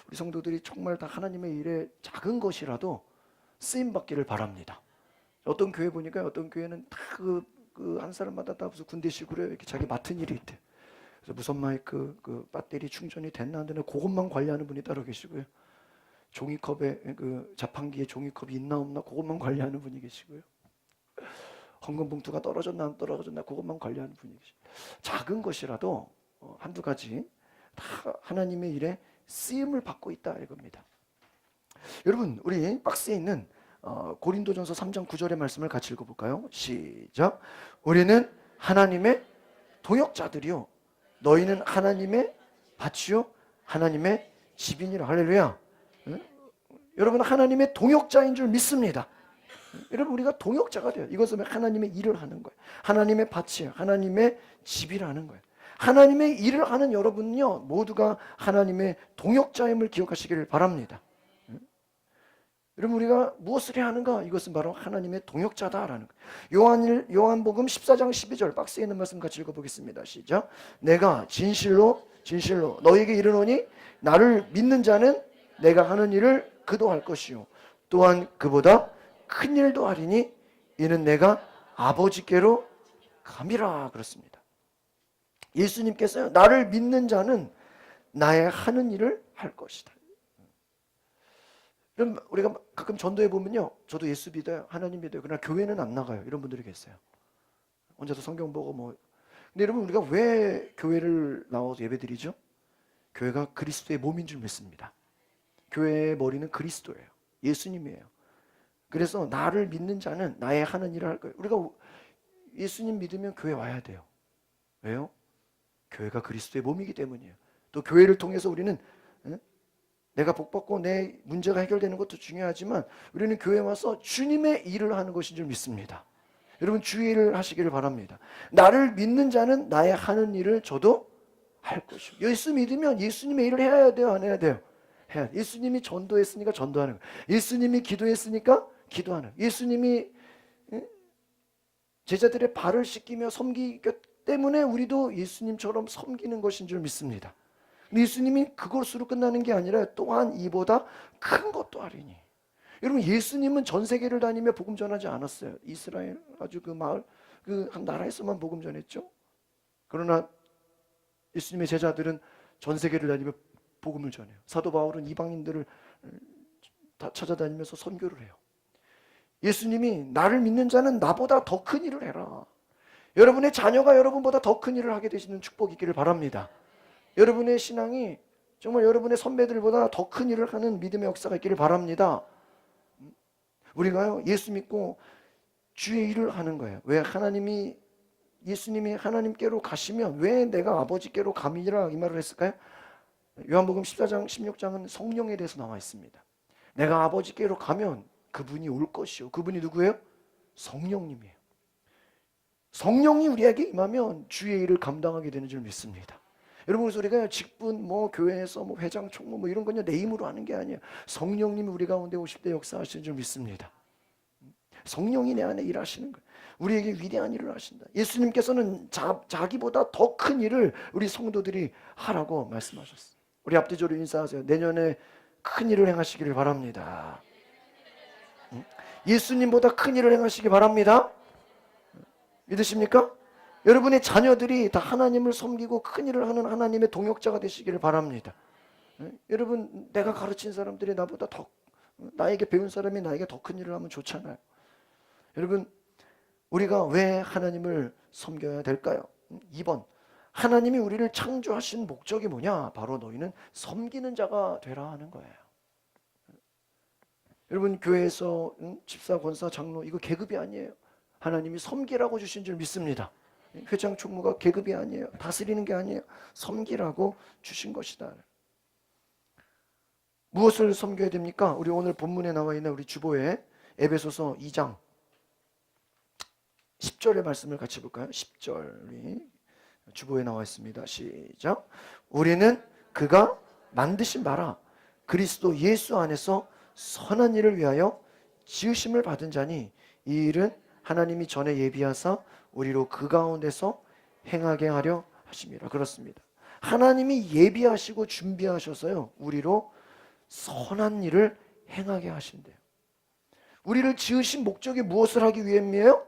우리 성도들이 정말 다 하나님의 일에 작은 것이라도 쓰임 받기를 바랍니다. 어떤 교회 보니까 어떤 교회는 다 한 사람마다 다 무슨 군대식으로 이렇게 자기 맡은 일이 있대. 그래서 무선 마이크 그 배터리 충전이 됐나 안 되나 그것만 관리하는 분이 따로 계시고요. 종이컵에 그 자판기에 종이컵이 있나 없나 그것만 관리하는 분이 계시고요. 헌금 봉투가 떨어졌나 안 떨어졌나 그것만 관리하는 분이 계시고, 작은 것이라도 한두 가지 다 하나님의 일에 쓰임을 받고 있다 이겁니다. 여러분, 우리 박스에 있는 고린도전서 3장 9절의 말씀을 같이 읽어볼까요? 시작. 우리는 하나님의 동역자들이요, 너희는 하나님의 밭이요 하나님의 집이니라. 할렐루야. 여러분, 하나님의 동역자인 줄 믿습니다. 여러분, 우리가 동역자가 돼요. 이것은 하나님의 일을 하는 거예요. 하나님의 밭이에요. 하나님의 집이라는 거예요. 하나님의 일을 하는 여러분은요, 모두가 하나님의 동역자임을 기억하시기를 바랍니다. 여러분, 우리가 무엇을 해야 하는가? 이것은 바로 하나님의 동역자다라는 거예요. 요한복음 14장 12절 박스에 있는 말씀 같이 읽어보겠습니다. 시작. 내가 진실로 너희에게 이르노니 나를 믿는 자는 내가 하는 일을 그도 할 것이요 또한 그보다 큰 일도 하리니 이는 내가 아버지께로 감이라 그렇습니다. 예수님께서요, 나를 믿는 자는 나의 하는 일을 할 것이다. 그럼 우리가 가끔 전도해 보면요, 저도 예수 믿어요, 하나님 믿어요, 그러나 교회는 안 나가요, 이런 분들이 계세요. 혼자서 성경 보고 뭐. 근데 여러분, 우리가 왜 교회를 나와서 예배드리죠? 교회가 그리스도의 몸인 줄 믿습니다. 교회의 머리는 그리스도예요. 예수님이에요. 그래서 나를 믿는 자는 나의 하는 일을 할 거예요. 우리가 예수님 믿으면 교회 와야 돼요. 왜요? 교회가 그리스도의 몸이기 때문이에요. 또 교회를 통해서 우리는 내가 복받고 내 문제가 해결되는 것도 중요하지만 우리는 교회에 와서 주님의 일을 하는 것인 줄 믿습니다. 여러분, 주의 일을 하시기를 바랍니다. 나를 믿는 자는 나의 하는 일을 저도 할 것이고, 예수 믿으면 예수님의 일을 해야 돼요, 안 해야 돼요? 해야 돼. 예수님이 전도했으니까 전도하는 거예요. 예수님이 기도했으니까 기도하는 거예요. 예수님이 제자들의 발을 씻기며 섬기기 때문에 우리도 예수님처럼 섬기는 것인 줄 믿습니다. 예수님이 그것으로 끝나는 게 아니라 또한 이보다 큰 것도 하리니. 여러분, 예수님은 전 세계를 다니며 복음 전하지 않았어요. 이스라엘 아주 그 마을 그 한 나라에서만 복음 전했죠. 그러나 예수님의 제자들은 전 세계를 다니며 복음을 전해요. 사도 바울은 이방인들을 다 찾아다니면서 선교를 해요. 예수님이 나를 믿는 자는 나보다 더 큰 일을 해라. 여러분의 자녀가 여러분보다 더 큰 일을 하게 되시는 축복이 있기를 바랍니다. 여러분의 신앙이 정말 여러분의 선배들보다 더 큰 일을 하는 믿음의 역사가 있기를 바랍니다. 우리가요, 예수 믿고 주의 일을 하는 거예요. 왜 예수님이 하나님께로 가시면 왜 내가 아버지께로 감이라 이 말을 했을까요? 요한복음 14장 16장은 성령에 대해서 나와 있습니다. 내가 아버지께로 가면 그분이 올 것이요. 그분이 누구예요? 성령님이에요. 성령이 우리에게 임하면 주의 일을 감당하게 되는 줄 믿습니다. 여러분, 그래서 우리가 직분, 교회에서 회장, 총무 이런 건요, 내 힘으로 하는 게 아니에요. 성령님이 우리 가운데 오실 때 역사하시는 줄 믿습니다. 성령이 내 안에 일하시는 거예요. 우리에게 위대한 일을 하신다. 예수님께서는 자기보다 더 큰 일을 우리 성도들이 하라고 말씀하셨어요. 우리 앞뒤적으로 인사하세요. 내년에 큰 일을 행하시기를 바랍니다. 예수님보다 큰 일을 행하시기 바랍니다. 믿으십니까? 여러분의 자녀들이 다 하나님을 섬기고 큰 일을 하는 하나님의 동역자가 되시기를 바랍니다. 여러분, 내가 가르친 사람들이 나보다 나에게 배운 사람이 나에게 더 큰 일을 하면 좋잖아요. 여러분, 우리가 왜 하나님을 섬겨야 될까요? 2번, 하나님이 우리를 창조하신 목적이 뭐냐? 바로 너희는 섬기는 자가 되라 하는 거예요. 여러분, 교회에서 집사, 권사, 장로 이거 계급이 아니에요. 하나님이 섬기라고 주신 줄 믿습니다. 회장, 총무가 계급이 아니에요. 다스리는 게 아니에요. 섬기라고 주신 것이다. 무엇을 섬겨야 됩니까? 우리 오늘 본문에 나와 있는 우리 주보에 에베소서 2장 10절의 말씀을 같이 볼까요? 10절이 주보에 나와 있습니다. 시작. 우리는 그가 만드신 바라 그리스도 예수 안에서 선한 일을 위하여 지으심을 받은 자니 이 일은 하나님이 전에 예비하사 우리로 그 가운데서 행하게 하려 하심이라. 그렇습니다. 하나님이 예비하시고 준비하셔서요, 우리로 선한 일을 행하게 하신대요. 우리를 지으신 목적이 무엇을 하기 위함이에요?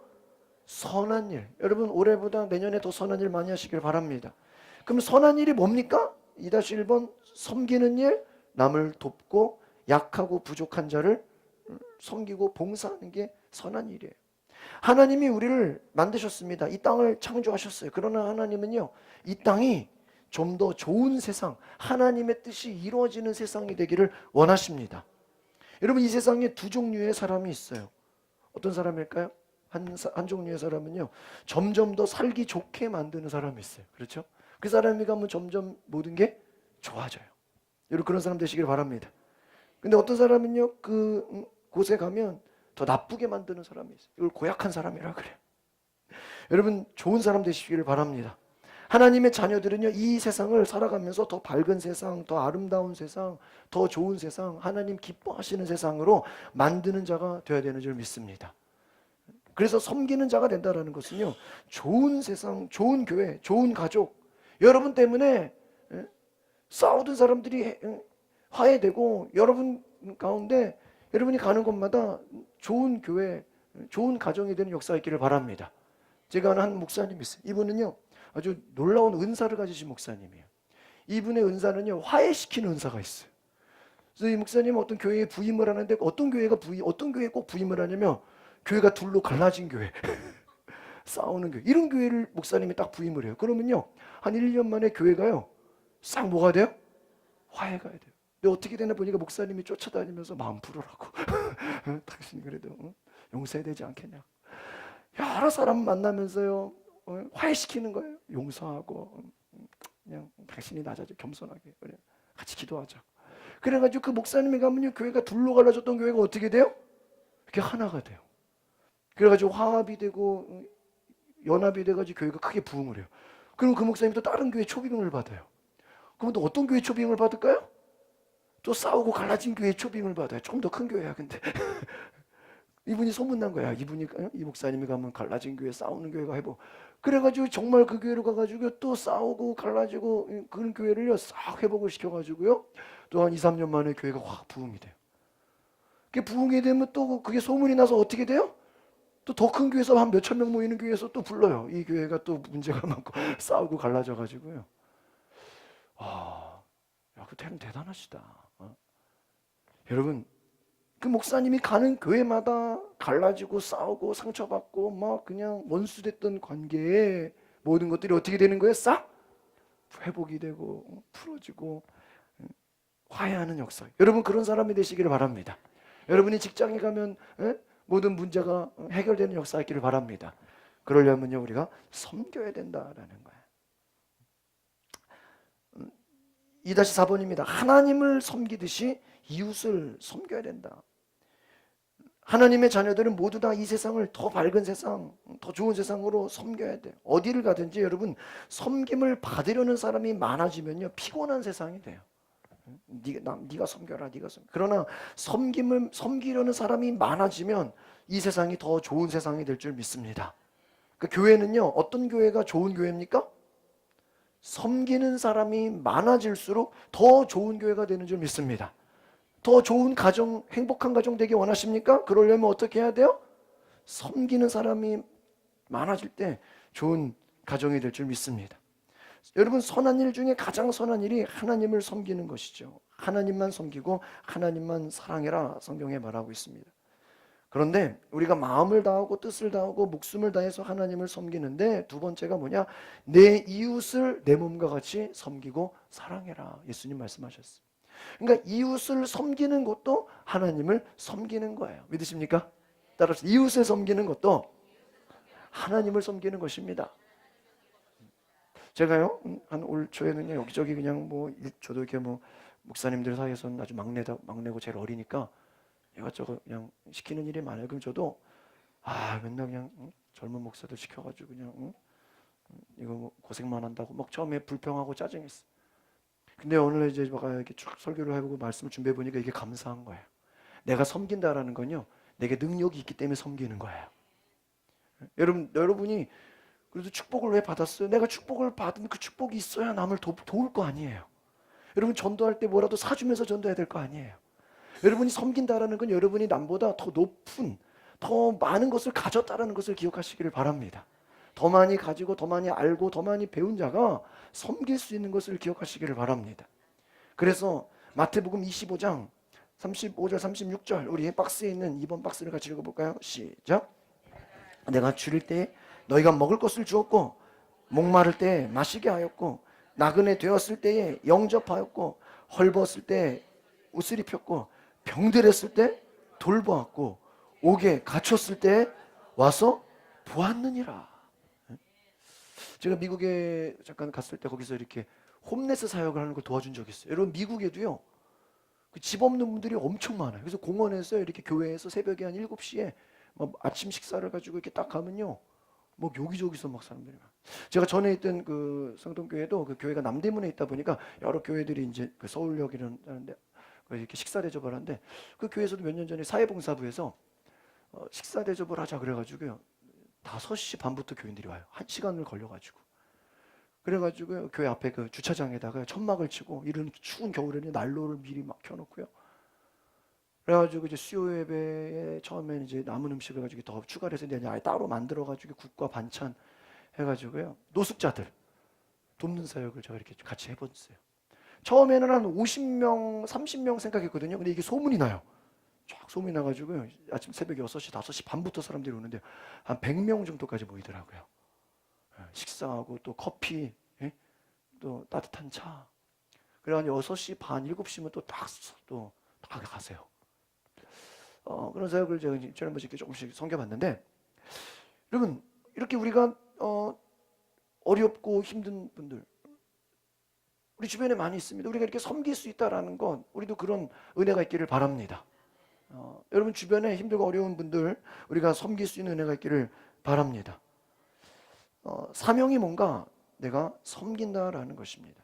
선한 일. 여러분, 올해보다 내년에 더 선한 일 많이 하시길 바랍니다. 그럼 선한 일이 뭡니까? 2-1번, 섬기는 일, 남을 돕고 약하고 부족한 자를 섬기고 봉사하는 게 선한 일이에요. 하나님이 우리를 만드셨습니다. 이 땅을 창조하셨어요. 그러나 하나님은요, 이 땅이 좀 더 좋은 세상, 하나님의 뜻이 이루어지는 세상이 되기를 원하십니다. 여러분, 이 세상에 두 종류의 사람이 있어요. 어떤 사람일까요? 한 종류의 사람은요, 점점 더 살기 좋게 만드는 사람이 있어요. 그렇죠? 그 사람이 가면 점점 모든 게 좋아져요. 여러분, 그런 사람 되시길 바랍니다. 근데 어떤 사람은요, 곳에 가면 더 나쁘게 만드는 사람이 있어요. 이걸 고약한 사람이라 그래요. 여러분, 좋은 사람 되시기를 바랍니다. 하나님의 자녀들은요, 이 세상을 살아가면서 더 밝은 세상, 더 아름다운 세상, 더 좋은 세상, 하나님 기뻐하시는 세상으로 만드는 자가 되어야 되는 줄 믿습니다. 그래서 섬기는 자가 된다는 것은요, 좋은 세상, 좋은 교회, 좋은 가족, 여러분 때문에 싸우던 사람들이 화해되고, 여러분 가운데 여러분이 가는 곳마다 좋은 교회, 좋은 가정이 되는 역사가 있기를 바랍니다. 제가 아는 한 목사님이 있어요. 이분은요, 아주 놀라운 은사를 가지신 목사님이에요. 이분의 은사는요, 화해시키는 은사가 있어요. 그래서 이 목사님은 어떤 교회에 부임을 하는데, 어떤 교회에 꼭 부임을 하냐면, 교회가 둘로 갈라진 교회, 싸우는 교회, 이런 교회를 목사님이 딱 부임을 해요. 그러면요, 한 1년 만에 교회가요, 싹 뭐가 돼요? 화해가 돼요. 근데 어떻게 되나 보니까 목사님이 쫓아다니면서 마음 풀으라고. 당신이 그래도 용서해야 되지 않겠냐. 여러 사람 만나면서요, 화해시키는 거예요. 용서하고, 그냥 당신이 낮아져, 겸손하게. 그래. 같이 기도하자. 그래가지고 그 목사님이 가면요, 교회가 둘로 갈라졌던 교회가 어떻게 돼요? 이렇게 하나가 돼요. 그래가지고 화합이 되고 연합이 돼가지고 교회가 크게 부흥을 해요. 그럼 그 목사님이 또 다른 교회 초빙을 받아요. 그럼 또 어떤 교회 초빙을 받을까요? 또 싸우고 갈라진 교회 초빙을 받아요. 조금 더 큰 교회야, 근데. 이분이 소문난 거야. 이 목사님이 가면 갈라진 교회, 싸우는 교회가 해보. 그래가지고 정말 그 교회로 가가지고 또 싸우고 갈라지고 그런 교회를요, 싹 회복을 시켜가지고요, 또 한 2-3년 만에 교회가 확 부흥이 돼요. 그게 부흥이 되면 또 그게 소문이 나서 어떻게 돼요? 또 더 큰 교회에서 한 몇천 명 모이는 교회에서 또 불러요. 이 교회가 또 문제가 많고 싸우고 갈라져가지고요. 야, 그 대단하시다. 여러분, 그 목사님이 가는 교회마다 갈라지고 싸우고 상처받고 막 그냥 원수됐던 관계에 모든 것들이 어떻게 되는 거예요? 싹 회복이 되고 풀어지고 화해하는 역사. 여러분 그런 사람이 되시기를 바랍니다. 여러분이 직장에 가면 모든 문제가 해결되는 역사가 있기를 바랍니다. 그러려면요 우리가 섬겨야 된다라는 거예요. 2-4번입니다. 하나님을 섬기듯이 이웃을 섬겨야 된다. 하나님의 자녀들은 모두 다 이 세상을 더 밝은 세상, 더 좋은 세상으로 섬겨야 돼요. 어디를 가든지 여러분 섬김을 받으려는 사람이 많아지면요 피곤한 세상이 돼요. 네가 섬겨라, 네가 섬겨. 그러나 섬기려는 사람이 많아지면 이 세상이 더 좋은 세상이 될 줄 믿습니다. 그 교회는요 어떤 교회가 좋은 교회입니까? 섬기는 사람이 많아질수록 더 좋은 교회가 되는 줄 믿습니다. 더 좋은 가정, 행복한 가정 되기 원하십니까? 그러려면 어떻게 해야 돼요? 섬기는 사람이 많아질 때 좋은 가정이 될 줄 믿습니다. 여러분 선한 일 중에 가장 선한 일이 하나님을 섬기는 것이죠. 하나님만 섬기고 하나님만 사랑해라 성경에 말하고 있습니다. 그런데 우리가 마음을 다하고 뜻을 다하고 목숨을 다해서 하나님을 섬기는데 두 번째가 뭐냐? 내 이웃을 내 몸과 같이 섬기고 사랑해라. 예수님 말씀하셨어요. 그러니까 이웃을 섬기는 것도 하나님을 섬기는 거예요. 믿으십니까? 따라서 이웃을 섬기는 것도 하나님을 섬기는 것입니다. 제가요 한 올 초에는요 여기저기 그냥 저도 이렇게 목사님들 사이에서는 아주 막내고 제일 어리니까 이것저것 그냥 시키는 일이 많아요. 그럼 저도 맨날 그냥 젊은 목사들 시켜가지고 그냥 이거 고생만 한다고 막 처음에 불평하고 짜증했어. 근데 오늘 이제 이렇게 쭉 설교를 해보고 말씀을 준비해 보니까 이게 감사한 거예요. 내가 섬긴다라는 건요 내게 능력이 있기 때문에 섬기는 거예요. 여러분이 그래도 축복을 왜 받았어요? 내가 축복을 받은 그 축복이 있어야 남을 도울 거 아니에요. 여러분 전도할 때 뭐라도 사주면서 전도해야 될 거 아니에요. 여러분이 섬긴다라는 건 여러분이 남보다 더 높은, 더 많은 것을 가졌다라는 것을 기억하시기를 바랍니다. 더 많이 가지고 더 많이 알고 더 많이 배운 자가 섬길 수 있는 것을 기억하시기를 바랍니다. 그래서 마태복음 25장 35절 36절 우리 박스에 있는 2번 박스를 같이 읽어볼까요? 시작. 내가 줄일 때 너희가 먹을 것을 주었고 목마를 때 마시게 하였고 나그네 되었을 때에 영접하였고 헐벗을 때 옷을 입혔고 병들었을 때 돌보았고 옥에 갇혔을 때 와서 보았느니라. 제가 미국에 잠깐 갔을 때 거기서 이렇게 홈레스 사역을 하는 걸 도와준 적이 있어요. 여러분 미국에도요 그 집 없는 분들이 엄청 많아요. 그래서 공원에서 이렇게 교회에서 새벽에 한 7시에 아침 식사를 가지고 이렇게 딱 가면요 여기저기서 막 사람들이 많아요. 제가 전에 있던 그 성동교회도 그 교회가 남대문에 있다 보니까 여러 교회들이 이제 그 서울역이라는데 이렇게 식사 대접을 하는데 그 교회에서도 몇 년 전에 사회봉사부에서 식사 대접을 하자 그래가지고요 5시 반부터 교인들이 와요. 1시간을 걸려가지고 그래가지고요 교회 앞에 그 주차장에다가 천막을 치고 이런 추운 겨울에는 난로를 미리 막 켜놓고요. 그래가지고 이제 수요 예배에 처음에 이제 남은 음식을 가지고 더 추가를 해서 이제 아예 따로 만들어가지고 국과 반찬 해가지고요 노숙자들 돕는 사역을 제가 이렇게 같이 해봤어요. 처음에는 한 50명, 30명 생각했거든요. 근데 이게 소문이 나요. 쫙 소문이 나가지고요 아침 새벽 6시, 5시 반부터 사람들이 오는데 한 100명 정도까지 모이더라고요. 식사하고 또 커피, 또 따뜻한 차. 그래가지고 6시 반, 7시면 또 다 가세요. 그런 사역을 제가 지난번에 조금씩 섬겨봤는데 여러분 이렇게 우리가 어렵고 힘든 분들 우리 주변에 많이 있습니다. 우리가 이렇게 섬길 수 있다라는 건 우리도 그런 은혜가 있기를 바랍니다. 여러분 주변에 힘들고 어려운 분들 우리가 섬길 수 있는 은혜가 있기를 바랍니다. 사명이 뭔가 내가 섬긴다라는 것입니다.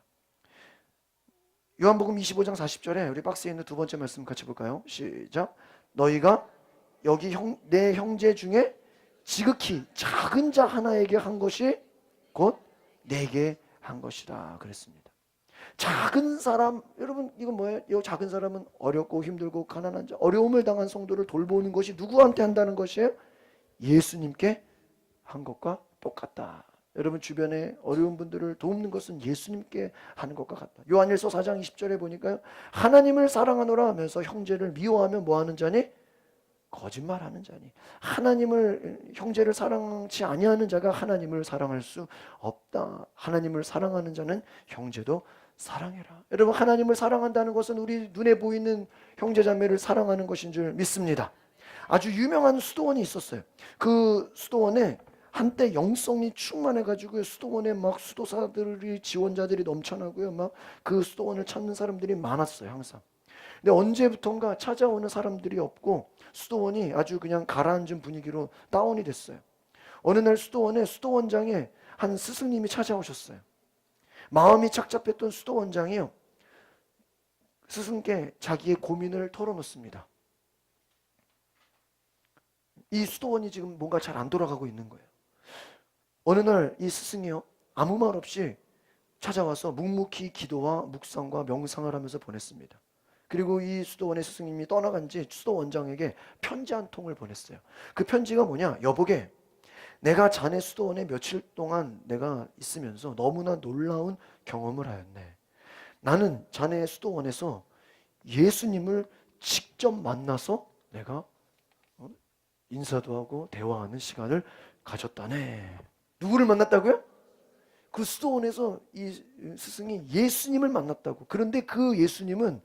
요한복음 25장 40절에 우리 박스에 있는 두 번째 말씀 같이 볼까요? 시작. 너희가 여기 내 형제 중에 지극히 작은 자 하나에게 한 것이 곧 내게 한 것이라 그랬습니다. 작은 사람, 여러분 이건 뭐예요? 이 작은 사람은 어렵고 힘들고 가난한 자, 어려움을 당한 성도를 돌보는 것이 누구한테 한다는 것이에요? 예수님께 한 것과 똑같다. 여러분 주변에 어려운 분들을 돕는 것은 예수님께 하는 것과 같다. 요한일서 4장 20절에 보니까요, 하나님을 사랑하노라 하면서 형제를 미워하면 뭐하는 자니? 거짓말하는 자니. 하나님을, 형제를 사랑치 아니하는 자가 하나님을 사랑할 수 없다. 하나님을 사랑하는 자는 형제도 사랑해라. 여러분, 하나님을 사랑한다는 것은 우리 눈에 보이는 형제자매를 사랑하는 것인 줄 믿습니다. 아주 유명한 수도원이 있었어요. 그 수도원에 한때 영성이 충만해가지고 수도원에 막 수도사들이, 지원자들이 넘쳐나고요. 막 그 수도원을 찾는 사람들이 많았어요, 항상. 근데 언제부턴가 찾아오는 사람들이 없고 수도원이 아주 그냥 가라앉은 분위기로 다운이 됐어요. 어느 날 수도원에 수도원장에 한 스승님이 찾아오셨어요. 마음이 착잡했던 수도원장이요, 스승께 자기의 고민을 털어놓습니다. 이 수도원이 지금 뭔가 잘 안 돌아가고 있는 거예요. 어느 날 이 스승이요, 아무 말 없이 찾아와서 묵묵히 기도와 묵상과 명상을 하면서 보냈습니다. 그리고 이 수도원의 스승님이 떠나간 지 수도원장에게 편지 한 통을 보냈어요. 그 편지가 뭐냐? 여보게, 내가 자네 수도원에 며칠 동안 내가 있으면서 너무나 놀라운 경험을 하였네. 나는 자네 수도원에서 예수님을 직접 만나서 내가 인사도 하고 대화하는 시간을 가졌다네. 누구를 만났다고요? 그 수도원에서 이 스승이 예수님을 만났다고. 그런데 그 예수님은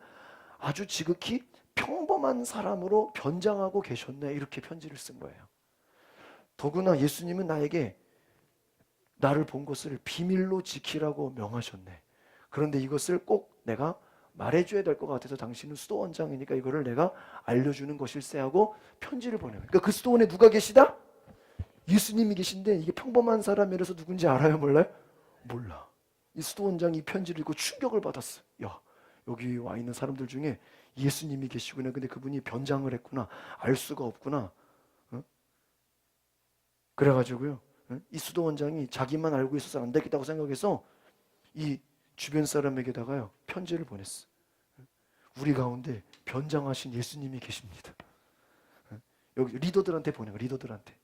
아주 지극히 평범한 사람으로 변장하고 계셨네. 이렇게 편지를 쓴 거예요. 더구나 예수님은 나에게 나를 본 것을 비밀로 지키라고 명하셨네. 그런데 이것을 꼭 내가 말해줘야 될 것 같아서 당신은 수도원장이니까 이거를 내가 알려주는 것일세 하고 편지를 보내요. 그러니까 그 수도원에 누가 계시다? 예수님이 계신데 이게 평범한 사람이라서 누군지 알아요? 몰라요? 몰라. 이 수도원장이 이 편지를 읽고 충격을 받았어. 야, 여기 와 있는 사람들 중에 예수님이 계시구나. 근데 그분이 변장을 했구나. 알 수가 없구나. 그래가지고요, 이 수도원장이 자기만 알고 있어서 안 되겠다고 생각해서 이 주변 사람에게다가요 편지를 보냈어. 우리 가운데 변장하신 예수님이 계십니다. 여기 리더들한테 보내요. 리더들한테,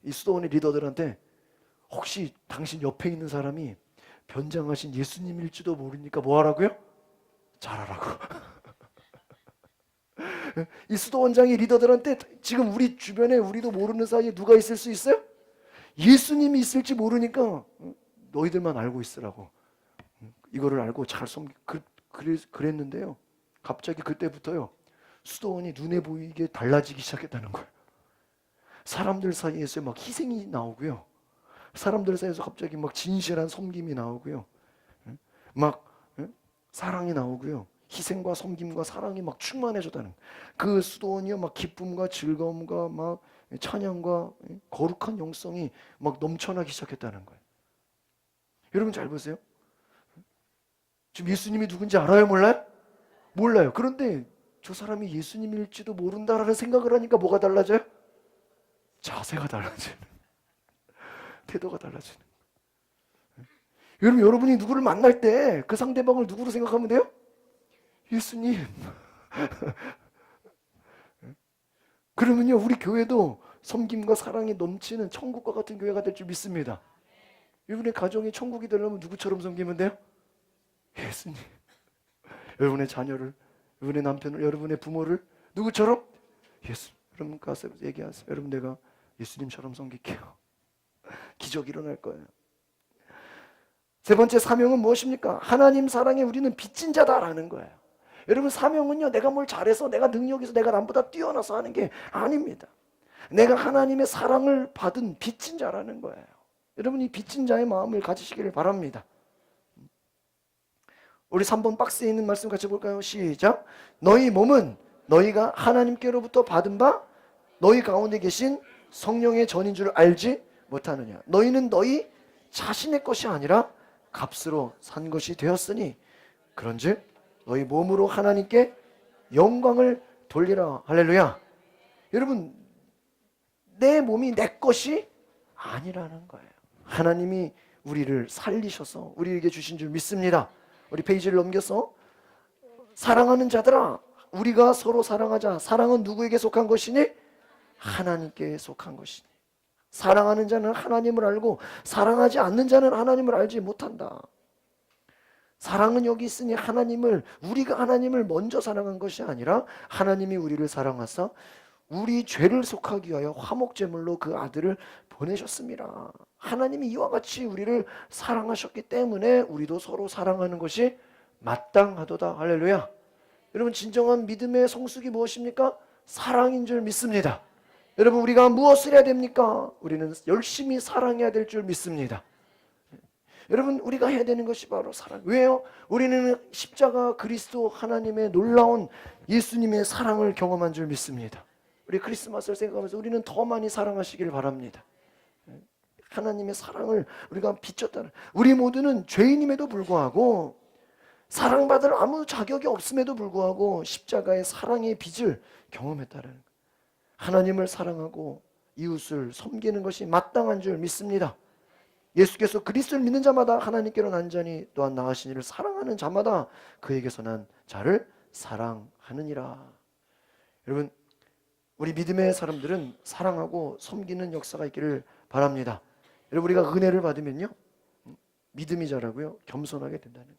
이 수도원의 리더들한테, 혹시 당신 옆에 있는 사람이 변장하신 예수님일지도 모르니까 뭐 하라고요? 잘하라고. 이 수도원장이 리더들한테, 지금 우리 주변에 우리도 모르는 사이에 누가 있을 수 있어요? 예수님이 있을지 모르니까 너희들만 알고 있으라고. 이거를 알고 잘 그랬는데요, 갑자기 그때부터요 수도원이 눈에 보이게 달라지기 시작했다는 거예요. 사람들 사이에서 막 희생이 나오고요, 사람들 사이에서 갑자기 막 진실한 섬김이 나오고요, 막 사랑이 나오고요, 희생과 섬김과 사랑이 막 충만해졌다는 거예요. 그 수도원이요 막 기쁨과 즐거움과 막 찬양과 거룩한 영성이 막 넘쳐나기 시작했다는 거예요. 여러분 잘 보세요. 지금 예수님이 누군지 알아요? 몰라요? 몰라요. 그런데 저 사람이 예수님일지도 모른다라는 생각을 하니까 뭐가 달라져요? 자세가 달라지는, 태도가 달라지는. 여러분이 누구를 만날 때 그 상대방을 누구로 생각하면 돼요? 예수님. 그러면요 우리 교회도 섬김과 사랑이 넘치는 천국과 같은 교회가 될 줄 믿습니다. 여러분의 가정이 천국이 되려면 누구처럼 섬기면 돼요? 예수님. 여러분의 자녀를, 여러분의 남편을, 여러분의 부모를 누구처럼? 예수. 여러분 가서 얘기하세요. 여러분 내가 예수님처럼 섬길게요. 기적이 일어날 거예요. 세 번째 사명은 무엇입니까? 하나님 사랑에 우리는 빚진 자다라는 거예요. 여러분 사명은요 내가 뭘 잘해서, 내가 능력에서 내가 남보다 뛰어나서 하는 게 아닙니다. 내가 하나님의 사랑을 받은 빚진 자라는 거예요. 여러분 이 빚진 자의 마음을 가지시기를 바랍니다. 우리 3번 박스에 있는 말씀 같이 볼까요? 시작. 너희 몸은 너희가 하나님께로부터 받은 바 너희 가운데 계신 성령의 전인 줄 알지 못하느냐. 너희는 너희 자신의 것이 아니라 값으로 산 것이 되었으니 그런즉 너희 몸으로 하나님께 영광을 돌리라. 할렐루야. 여러분 내 몸이 내 것이 아니라는 거예요. 하나님이 우리를 살리셔서 우리에게 주신 줄 믿습니다. 우리 페이지를 넘겨서 사랑하는 자들아 우리가 서로 사랑하자. 사랑은 누구에게 속한 것이니? 하나님께 속한 것이니. 사랑하는 자는 하나님을 알고 사랑하지 않는 자는 하나님을 알지 못한다. 사랑은 여기 있으니 우리가 하나님을 먼저 사랑한 것이 아니라 하나님이 우리를 사랑하사 우리 죄를 속하기 위하여 화목제물로 그 아들을 보내셨습니다. 하나님이 이와 같이 우리를 사랑하셨기 때문에 우리도 서로 사랑하는 것이 마땅하도다. 할렐루야. 여러분, 진정한 믿음의 성숙이 무엇입니까? 사랑인 줄 믿습니다. 여러분, 우리가 무엇을 해야 됩니까? 우리는 열심히 사랑해야 될 줄 믿습니다. 여러분, 우리가 해야 되는 것이 바로 사랑. 왜요? 우리는 십자가 그리스도 하나님의 놀라운 예수님의 사랑을 경험한 줄 믿습니다. 우리 크리스마스를 생각하면서 우리는 더 많이 사랑하시길 바랍니다. 하나님의 사랑을 우리가 비췄다는, 우리 모두는 죄인임에도 불구하고 사랑받을 아무 자격이 없음에도 불구하고 십자가의 사랑의 빚을 경험했다는 것. 하나님을 사랑하고 이웃을 섬기는 것이 마땅한 줄 믿습니다. 예수께서 그리스도를 믿는 자마다 하나님께로 난 자니 또한 나으신 이를 사랑하는 자마다 그에게서 난 자를 사랑하느니라. 여러분, 우리 믿음의 사람들은 사랑하고 섬기는 역사가 있기를 바랍니다. 여러분, 우리가 은혜를 받으면요, 믿음이 자라고요, 겸손하게 된다는 거예요.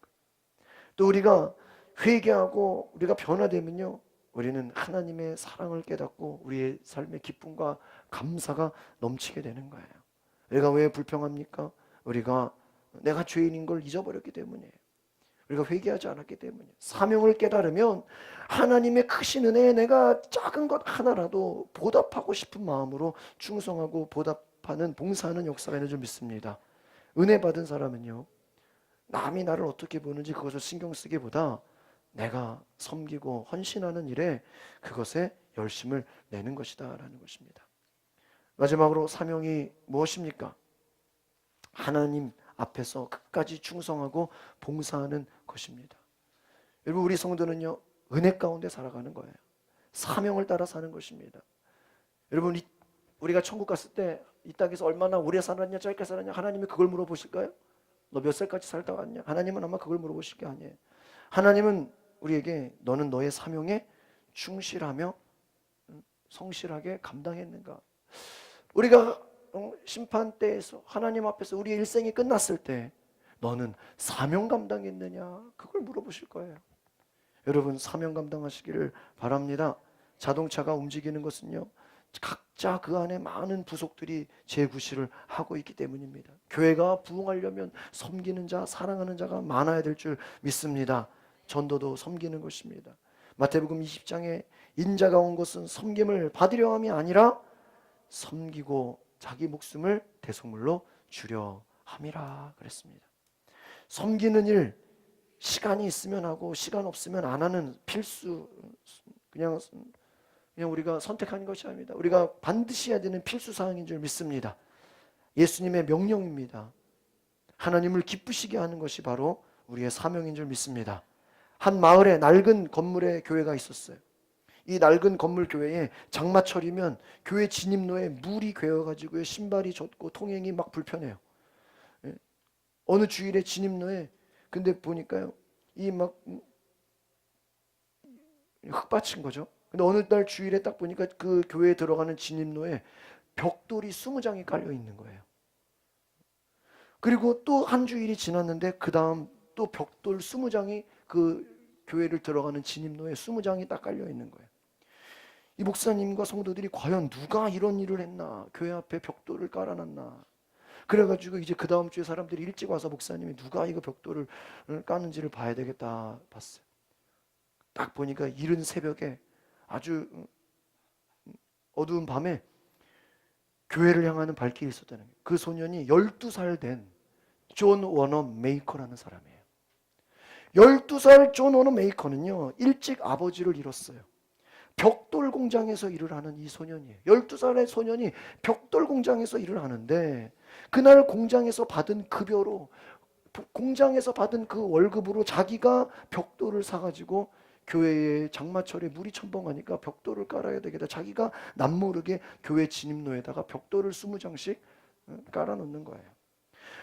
또 우리가 회개하고 우리가 변화되면요, 우리는 하나님의 사랑을 깨닫고 우리의 삶의 기쁨과 감사가 넘치게 되는 거예요. 우리가 왜 불평합니까? 내가 죄인인 걸 잊어버렸기 때문이에요. 우리가 회개하지 않았기 때문이에요. 사명을 깨달으면 하나님의 크신 은혜에 내가 작은 것 하나라도 보답하고 싶은 마음으로 충성하고 보답하는, 봉사하는 역사가 있는 줄 믿습니다. 은혜 받은 사람은요, 남이 나를 어떻게 보는지 그것을 신경 쓰기보다 내가 섬기고 헌신하는 일에 그것에 열심을 내는 것이다 라는 것입니다. 마지막으로 사명이 무엇입니까? 하나님 앞에서 끝까지 충성하고 봉사하는 것입니다. 여러분, 우리 성도는요, 은혜 가운데 살아가는 거예요. 사명을 따라 사는 것입니다. 여러분, 우리가 천국 갔을 때 이 땅에서 얼마나 오래 살았냐 짧게 살았냐 하나님이 그걸 물어보실까요? 너 몇 살까지 살다 왔냐? 하나님은 아마 그걸 물어보실 게 아니에요. 하나님은 우리에게 너는 너의 사명에 충실하며 성실하게 감당했는가? 우리가 심판 때에서 하나님 앞에서 우리의 일생이 끝났을 때 너는 사명 감당했느냐? 그걸 물어보실 거예요. 여러분, 사명 감당하시기를 바랍니다. 자동차가 움직이는 것은요, 각자 그 안에 많은 부속들이 재구시를 하고 있기 때문입니다. 교회가 부흥하려면 섬기는 자, 사랑하는 자가 많아야 될 줄 믿습니다. 전도도 섬기는 것입니다. 마태복음 20장에 인자가 온 것은 섬김을 받으려 함이 아니라 섬기고 자기 목숨을 대속물로 주려 함이라 그랬습니다. 섬기는 일, 시간이 있으면 하고 시간 없으면 안 하는 필수, 그냥 우리가 선택하는 것이 아닙니다. 우리가 반드시 해야 되는 필수 사항인 줄 믿습니다. 예수님의 명령입니다. 하나님을 기쁘시게 하는 것이 바로 우리의 사명인 줄 믿습니다. 한 마을에 낡은 건물의 교회가 있었어요. 이 낡은 건물 교회에 장마철이면 교회 진입로에 물이 괴어가지고 신발이 젖고 통행이 막 불편해요. 어느 주일에 진입로에 근데 보니까요, 이 막 흙받친 거죠. 근데 어느 날 주일에 딱 보니까 그 교회에 들어가는 진입로에 벽돌이 20장이 깔려 있는 거예요. 그리고 또 한 주일이 지났는데 그 다음 또 벽돌 20장이 그 교회를 들어가는 진입로에 20장이 딱 깔려 있는 거예요. 이 목사님과 성도들이 과연 누가 이런 일을 했나? 교회 앞에 벽돌을 깔아놨나? 그래가지고 이제 그 다음 주에 사람들이 일찍 와서 목사님이 누가 이거 벽돌을 까는지를 봐야 되겠다 봤어요. 딱 보니까 이른 새벽에 아주 어두운 밤에 교회를 향하는 발길이 있었다는 거예요. 그 소년이 12살 된 존 워너 메이커라는 사람이에요. 12살 존 워너 메이커는요, 일찍 아버지를 잃었어요. 벽돌 공장에서 일을 하는 이 소년이에요. 12살의 소년이 벽돌 공장에서 일을 하는데 그날 공장에서 받은 급여로, 공장에서 받은 그 월급으로 자기가 벽돌을 사가지고 교회에 장마철에 물이 첨벙하니까 벽돌을 깔아야 되겠다. 자기가 남모르게 교회 진입로에다가 벽돌을 20장씩 깔아놓는 거예요.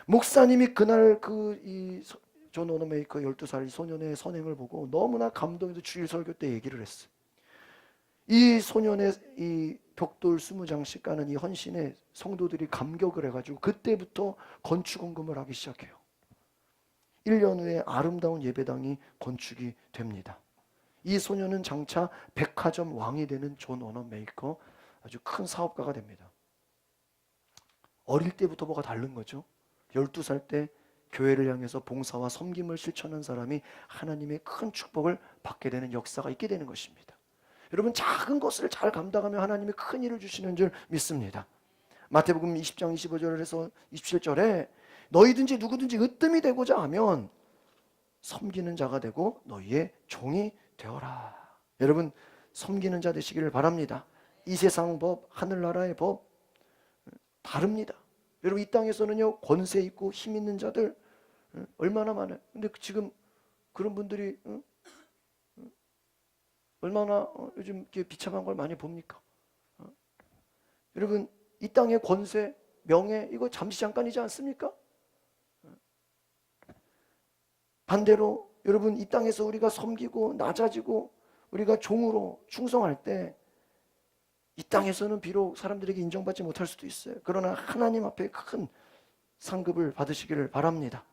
목사님이 그날 존 워너메이커 12살 이 소년의 선행을 보고 너무나 감동해서 주일 설교 때 얘기를 했어요. 이 소년의 이 벽돌 20장씩 까는 이 헌신에 성도들이 감격을 해가지고 그때부터 건축원금을 하기 시작해요. 1년 후에 아름다운 예배당이 건축이 됩니다. 이 소녀는 장차 백화점 왕이 되는 존 워너메이커, 아주 큰 사업가가 됩니다. 어릴 때부터 뭐가 다른 거죠. 12살 때 교회를 향해서 봉사와 섬김을 실천한 사람이 하나님의 큰 축복을 받게 되는 역사가 있게 되는 것입니다. 여러분, 작은 것을 잘 감당하면 하나님이 큰 일을 주시는 줄 믿습니다. 마태복음 20장 25절에서 27절에 너희든지 누구든지 으뜸이 되고자 하면 섬기는 자가 되고 너희의 종이 되어라. 여러분, 섬기는 자 되시기를 바랍니다. 이 세상 법, 하늘나라의 법 다릅니다. 여러분, 이 땅에서는요, 권세 있고 힘 있는 자들 얼마나 많아요. 근데 지금 그런 분들이 얼마나 요즘 이렇게 비참한 걸 많이 봅니까? 여러분, 이 땅의 권세, 명예, 이거 잠시 잠깐이지 않습니까? 반대로 여러분, 이 땅에서 우리가 섬기고 낮아지고 우리가 종으로 충성할 때 이 땅에서는 비록 사람들에게 인정받지 못할 수도 있어요. 그러나 하나님 앞에 큰 상급을 받으시기를 바랍니다.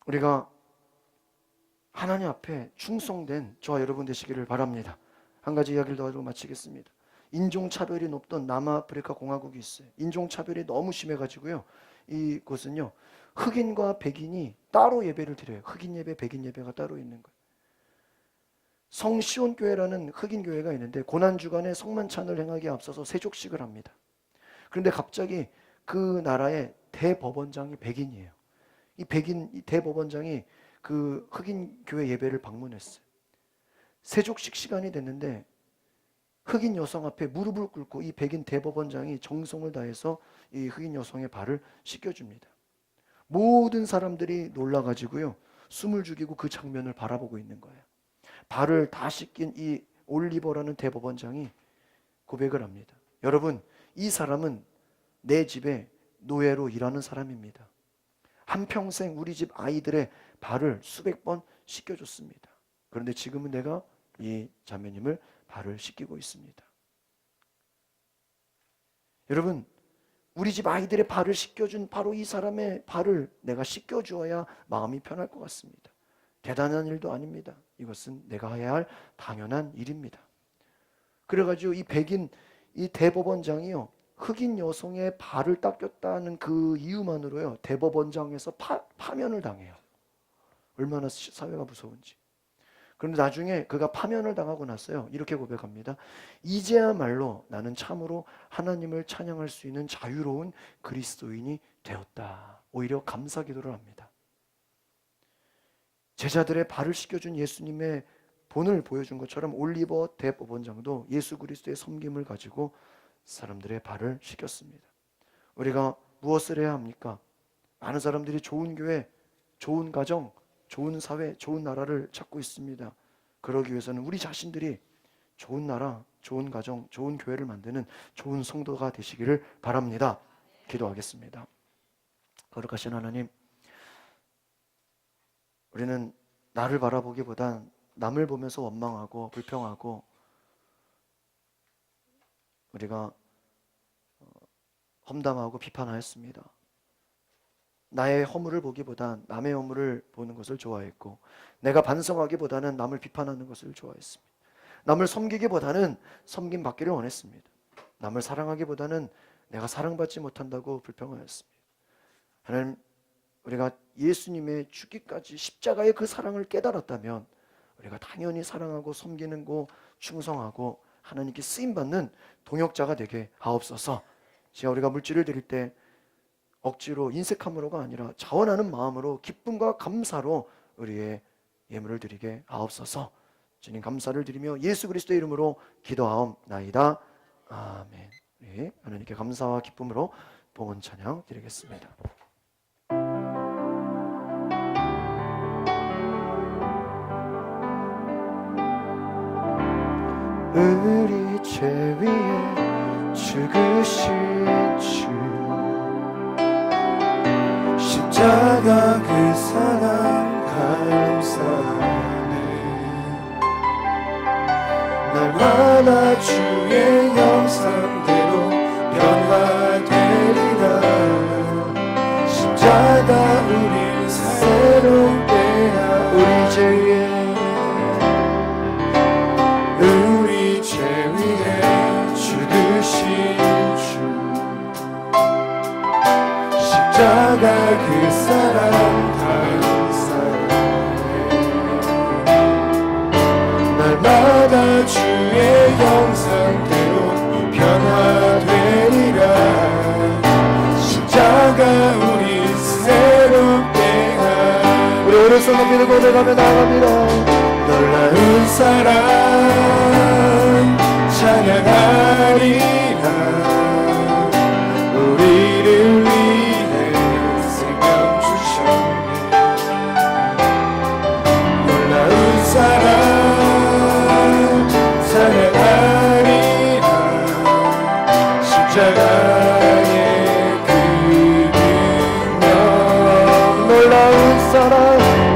우리가 하나님 앞에 충성된 저와 여러분 되시기를 바랍니다. 한 가지 이야기를 더 하고 마치겠습니다. 인종차별이 높던 남아프리카 공화국이 있어요. 인종차별이 너무 심해가지고요, 이곳은요, 흑인과 백인이 따로 예배를 드려요. 흑인 예배, 백인 예배가 따로 있는 거예요. 성시온 교회라는 흑인 교회가 있는데 고난주간에 성만찬을 행하기에 앞서서 세족식을 합니다. 그런데 갑자기 그 나라의 대법원장이 백인이에요. 이 대법원장이 그 흑인 교회 예배를 방문했어요. 세족식 시간이 됐는데 흑인 여성 앞에 무릎을 꿇고 이 백인 대법원장이 정성을 다해서 이 흑인 여성의 발을 씻겨줍니다. 모든 사람들이 놀라가지고요, 숨을 죽이고 그 장면을 바라보고 있는 거예요. 발을 다 씻긴 이 올리버라는 대법원장이 고백을 합니다. 여러분, 이 사람은 내 집에 노예로 일하는 사람입니다. 한평생 우리 집 아이들의 발을 수백 번 씻겨줬습니다. 그런데 지금은 내가 이 자매님을 발을 씻기고 있습니다. 여러분, 우리 집 아이들의 발을 씻겨준 바로 이 사람의 발을 내가 씻겨주어야 마음이 편할 것 같습니다. 대단한 일도 아닙니다. 이것은 내가 해야 할 당연한 일입니다. 그래가지고 이 백인, 이 대법원장이요, 흑인 여성의 발을 닦였다는 그 이유만으로요, 대법원장에서 파면을 당해요. 얼마나 사회가 무서운지. 그런데 나중에 그가 파면을 당하고 났어요, 이렇게 고백합니다. 이제야말로 나는 참으로 하나님을 찬양할 수 있는 자유로운 그리스도인이 되었다. 오히려 감사 기도를 합니다. 제자들의 발을 씻겨준 예수님의 본을 보여준 것처럼 올리버 대법원장도 예수 그리스도의 섬김을 가지고 사람들의 발을 씻겼습니다. 우리가 무엇을 해야 합니까? 많은 사람들이 좋은 교회, 좋은 가정, 좋은 사회, 좋은 나라를 찾고 있습니다. 그러기 위해서는 우리 자신들이 좋은 나라, 좋은 가정, 좋은 교회를 만드는 좋은 성도가 되시기를 바랍니다. 기도하겠습니다. 거룩하신 하나님, 우리는 나를 바라보기보단 남을 보면서 원망하고 불평하고 우리가 험담하고 비판하였습니다. 나의 허물을 보기보단 남의 허물을 보는 것을 좋아했고, 내가 반성하기보다는 남을 비판하는 것을 좋아했습니다. 남을 섬기기보다는 섬김받기를 원했습니다. 남을 사랑하기보다는 내가 사랑받지 못한다고 불평하였습니다. 하나님, 우리가 예수님의 죽기까지 십자가의 그 사랑을 깨달았다면 우리가 당연히 사랑하고 섬기는 거, 충성하고 하나님께 쓰임받는 동역자가 되게 하옵소서. 제가 우리가 물질을 드릴 때 억지로 인색함으로가 아니라 자원하는 마음으로 기쁨과 감사로 우리의 예물을 드리게 하옵소서. 주님, 감사를 드리며 예수 그리스도의 이름으로 기도하옵나이다. 아멘. 우리 하나님께 감사와 기쁨으로 봉헌 찬양 드리겠습니다. 우리 죄 위에 죽으신 주, 십자가 그 사랑 감사하네. 날마다 주의 형상대로 변화되리라. 십자가 우릴 새롭게 하오. 우리 죄 위에 죽으신 주 십자가 그 사랑 감사해. 날마다 주의 형상대로 변화되리라. 십자가 우리 새롭게 하리. 우리 오른손 높이를 고백하며 나아갑니다. 놀라운 사랑 찬양하리라. 우리를 위해 생명 주셨네. 놀라운 사랑 찬양하리라. 십자가의 그 능력. 놀라운 사랑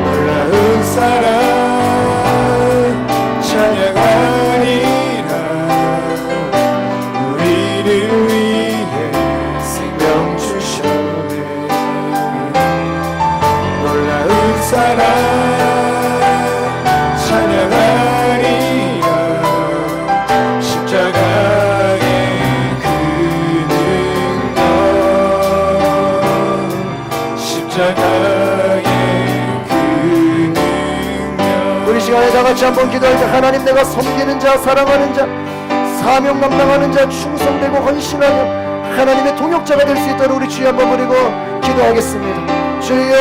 놀라운 사랑 찬양하리라. 우리를 위해 생명 주셨네. 놀라운 사랑 찬양하리라. 십자가의 그 능력. 십자가의 그 능력. 우리 시간에 다 같이 한번 기도할 때 하나님 내가 섬기는 자 사랑하는 자 사명 감당하는 자 충성되고 헌신하여 하나님의 동역자가 될 수 있도록 우리 주여 한번 부르고 기도하겠습니다. 주여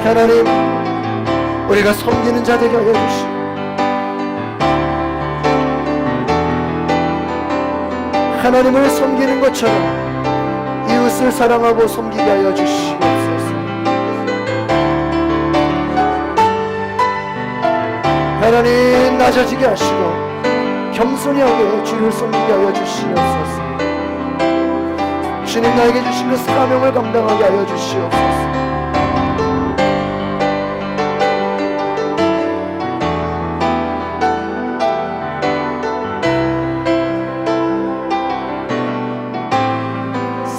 하나님 우리가 섬기는 자 되게 하여 주시고 하나님을 섬기는 것처럼 이웃을 사랑하고 섬기게 하여 주시옵소서. 하나님 낮아지게 하시고 겸손히 하게 주를 섬기게 하여 주시옵소서. 주님 나에게 주신 그 사명을 감당하게 하여 주시옵소서.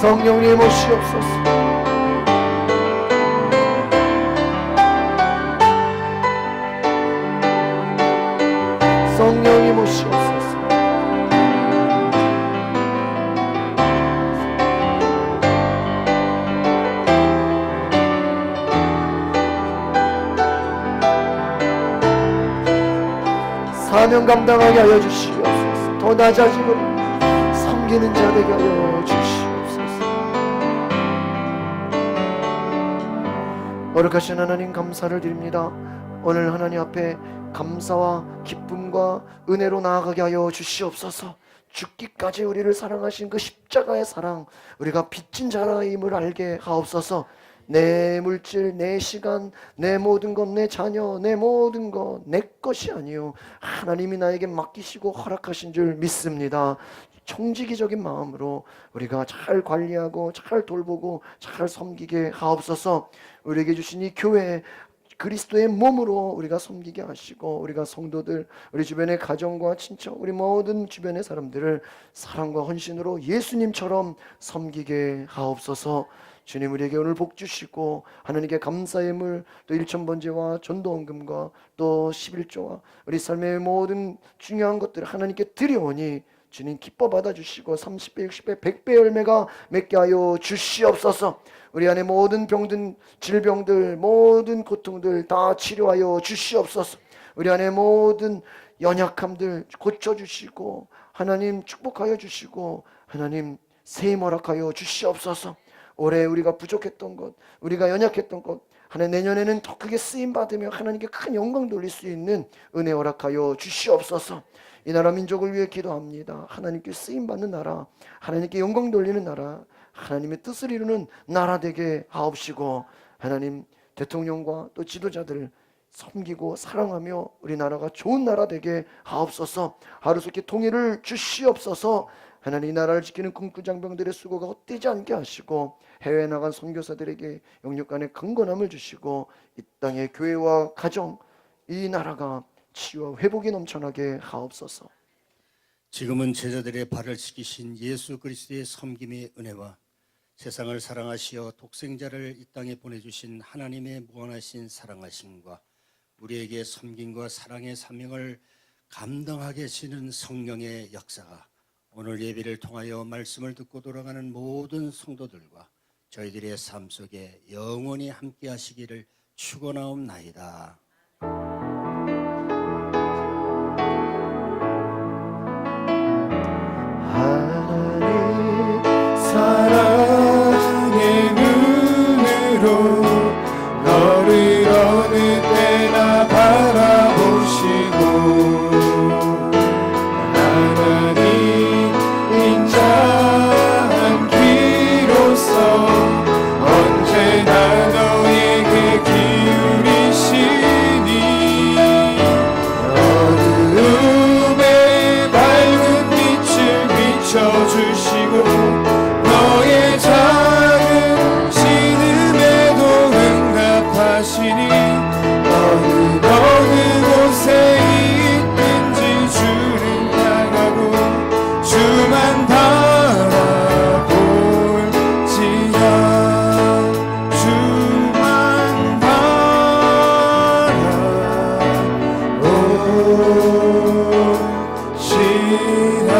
성령님 오시옵소서. 성령이 오시옵소서. 사명 감당하게 하여 주시옵소서. 더 낮아지고 섬기는 자 되게 하여 주시옵소서. 거룩하신 하나님 감사를 드립니다. 오늘 하나님 앞에 감사와 기쁨과 은혜로 나아가게 하여 주시옵소서. 죽기까지 우리를 사랑하신 그 십자가의 사랑, 우리가 빚진 자라임을 알게 하옵소서. 내 물질, 내 시간, 내 모든 것, 내 자녀, 내 모든 것 내 것이 아니요 하나님이 나에게 맡기시고 허락하신 줄 믿습니다. 청지기적인 마음으로 우리가 잘 관리하고 잘 돌보고 잘 섬기게 하옵소서. 우리에게 주신 이 교회 그리스도의 몸으로 우리가 섬기게 하시고 우리가 성도들, 우리 주변의 가정과 친척, 우리 모든 주변의 사람들을 사랑과 헌신으로 예수님처럼 섬기게 하옵소서. 주님 우리에게 오늘 복 주시고 하나님께 감사의 물, 또 일천번제와 전도헌금과 또 11조와 우리 삶의 모든 중요한 것들을 하나님께 드려오니 주님 기뻐 받아주시고 30배, 60배, 100배 열매가 맺게 하여 주시옵소서. 우리 안에 모든 병든 질병들, 모든 고통들 다 치료하여 주시옵소서. 우리 안에 모든 연약함들 고쳐주시고 하나님 축복하여 주시고 하나님 새 허락하여 주시옵소서. 올해 우리가 부족했던 것, 우리가 연약했던 것, 하나님 내년에는 더 크게 쓰임받으며 하나님께 큰 영광 돌릴 수 있는 은혜 허락하여 주시옵소서. 이 나라 민족을 위해 기도합니다. 하나님께 쓰임받는 나라, 하나님께 영광 돌리는 나라, 하나님의 뜻을 이루는 나라 되게 하옵시고 하나님 대통령과 또 지도자들을 섬기고 사랑하며 우리나라가 좋은 나라 되게 하옵소서. 하루속히 통일을 주시옵소서. 하나님 이 나라를 지키는 군구장병들의 수고가 헛되지 않게 하시고 해외에 나간 선교사들에게 영육간의 강건함을 주시고 이 땅의 교회와 가정, 이 나라가 치유와 회복이 넘쳐나게 하옵소서. 지금은 제자들의 발을 씻기신 예수 그리스도의 섬김의 은혜와 세상을 사랑하시어 독생자를 이 땅에 보내주신 하나님의 무한하신 사랑하심과 우리에게 섬김과 사랑의 사명을 감당하게 하시는 성령의 역사가 오늘 예배를 통하여 말씀을 듣고 돌아가는 모든 성도들과 저희들의 삶 속에 영원히 함께 하시기를 축원하옵나이다. 하나님 사랑의 눈으로 너를 어느 때나 바라보시고 하나님 인자한 귀로서 언제나 너에게 기울이시니 어두움에 밝은 빛을 비춰주시고 너의 작은 신음에도 응답하시니 어느 곳에 있든지 주를 향하고 주만 바라볼지라 주만 바라볼지라.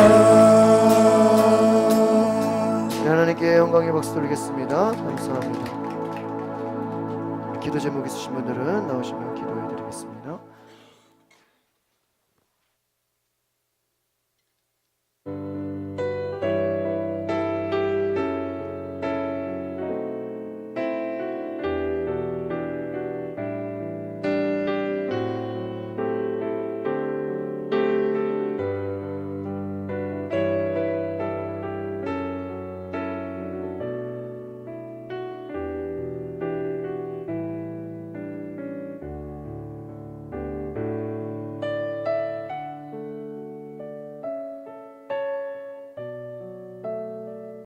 하나님께 영광의 박수 돌리겠습니다. 감사합니다. 기도 제목 있으신 분들은 나오시면 기도해 드리겠습니다.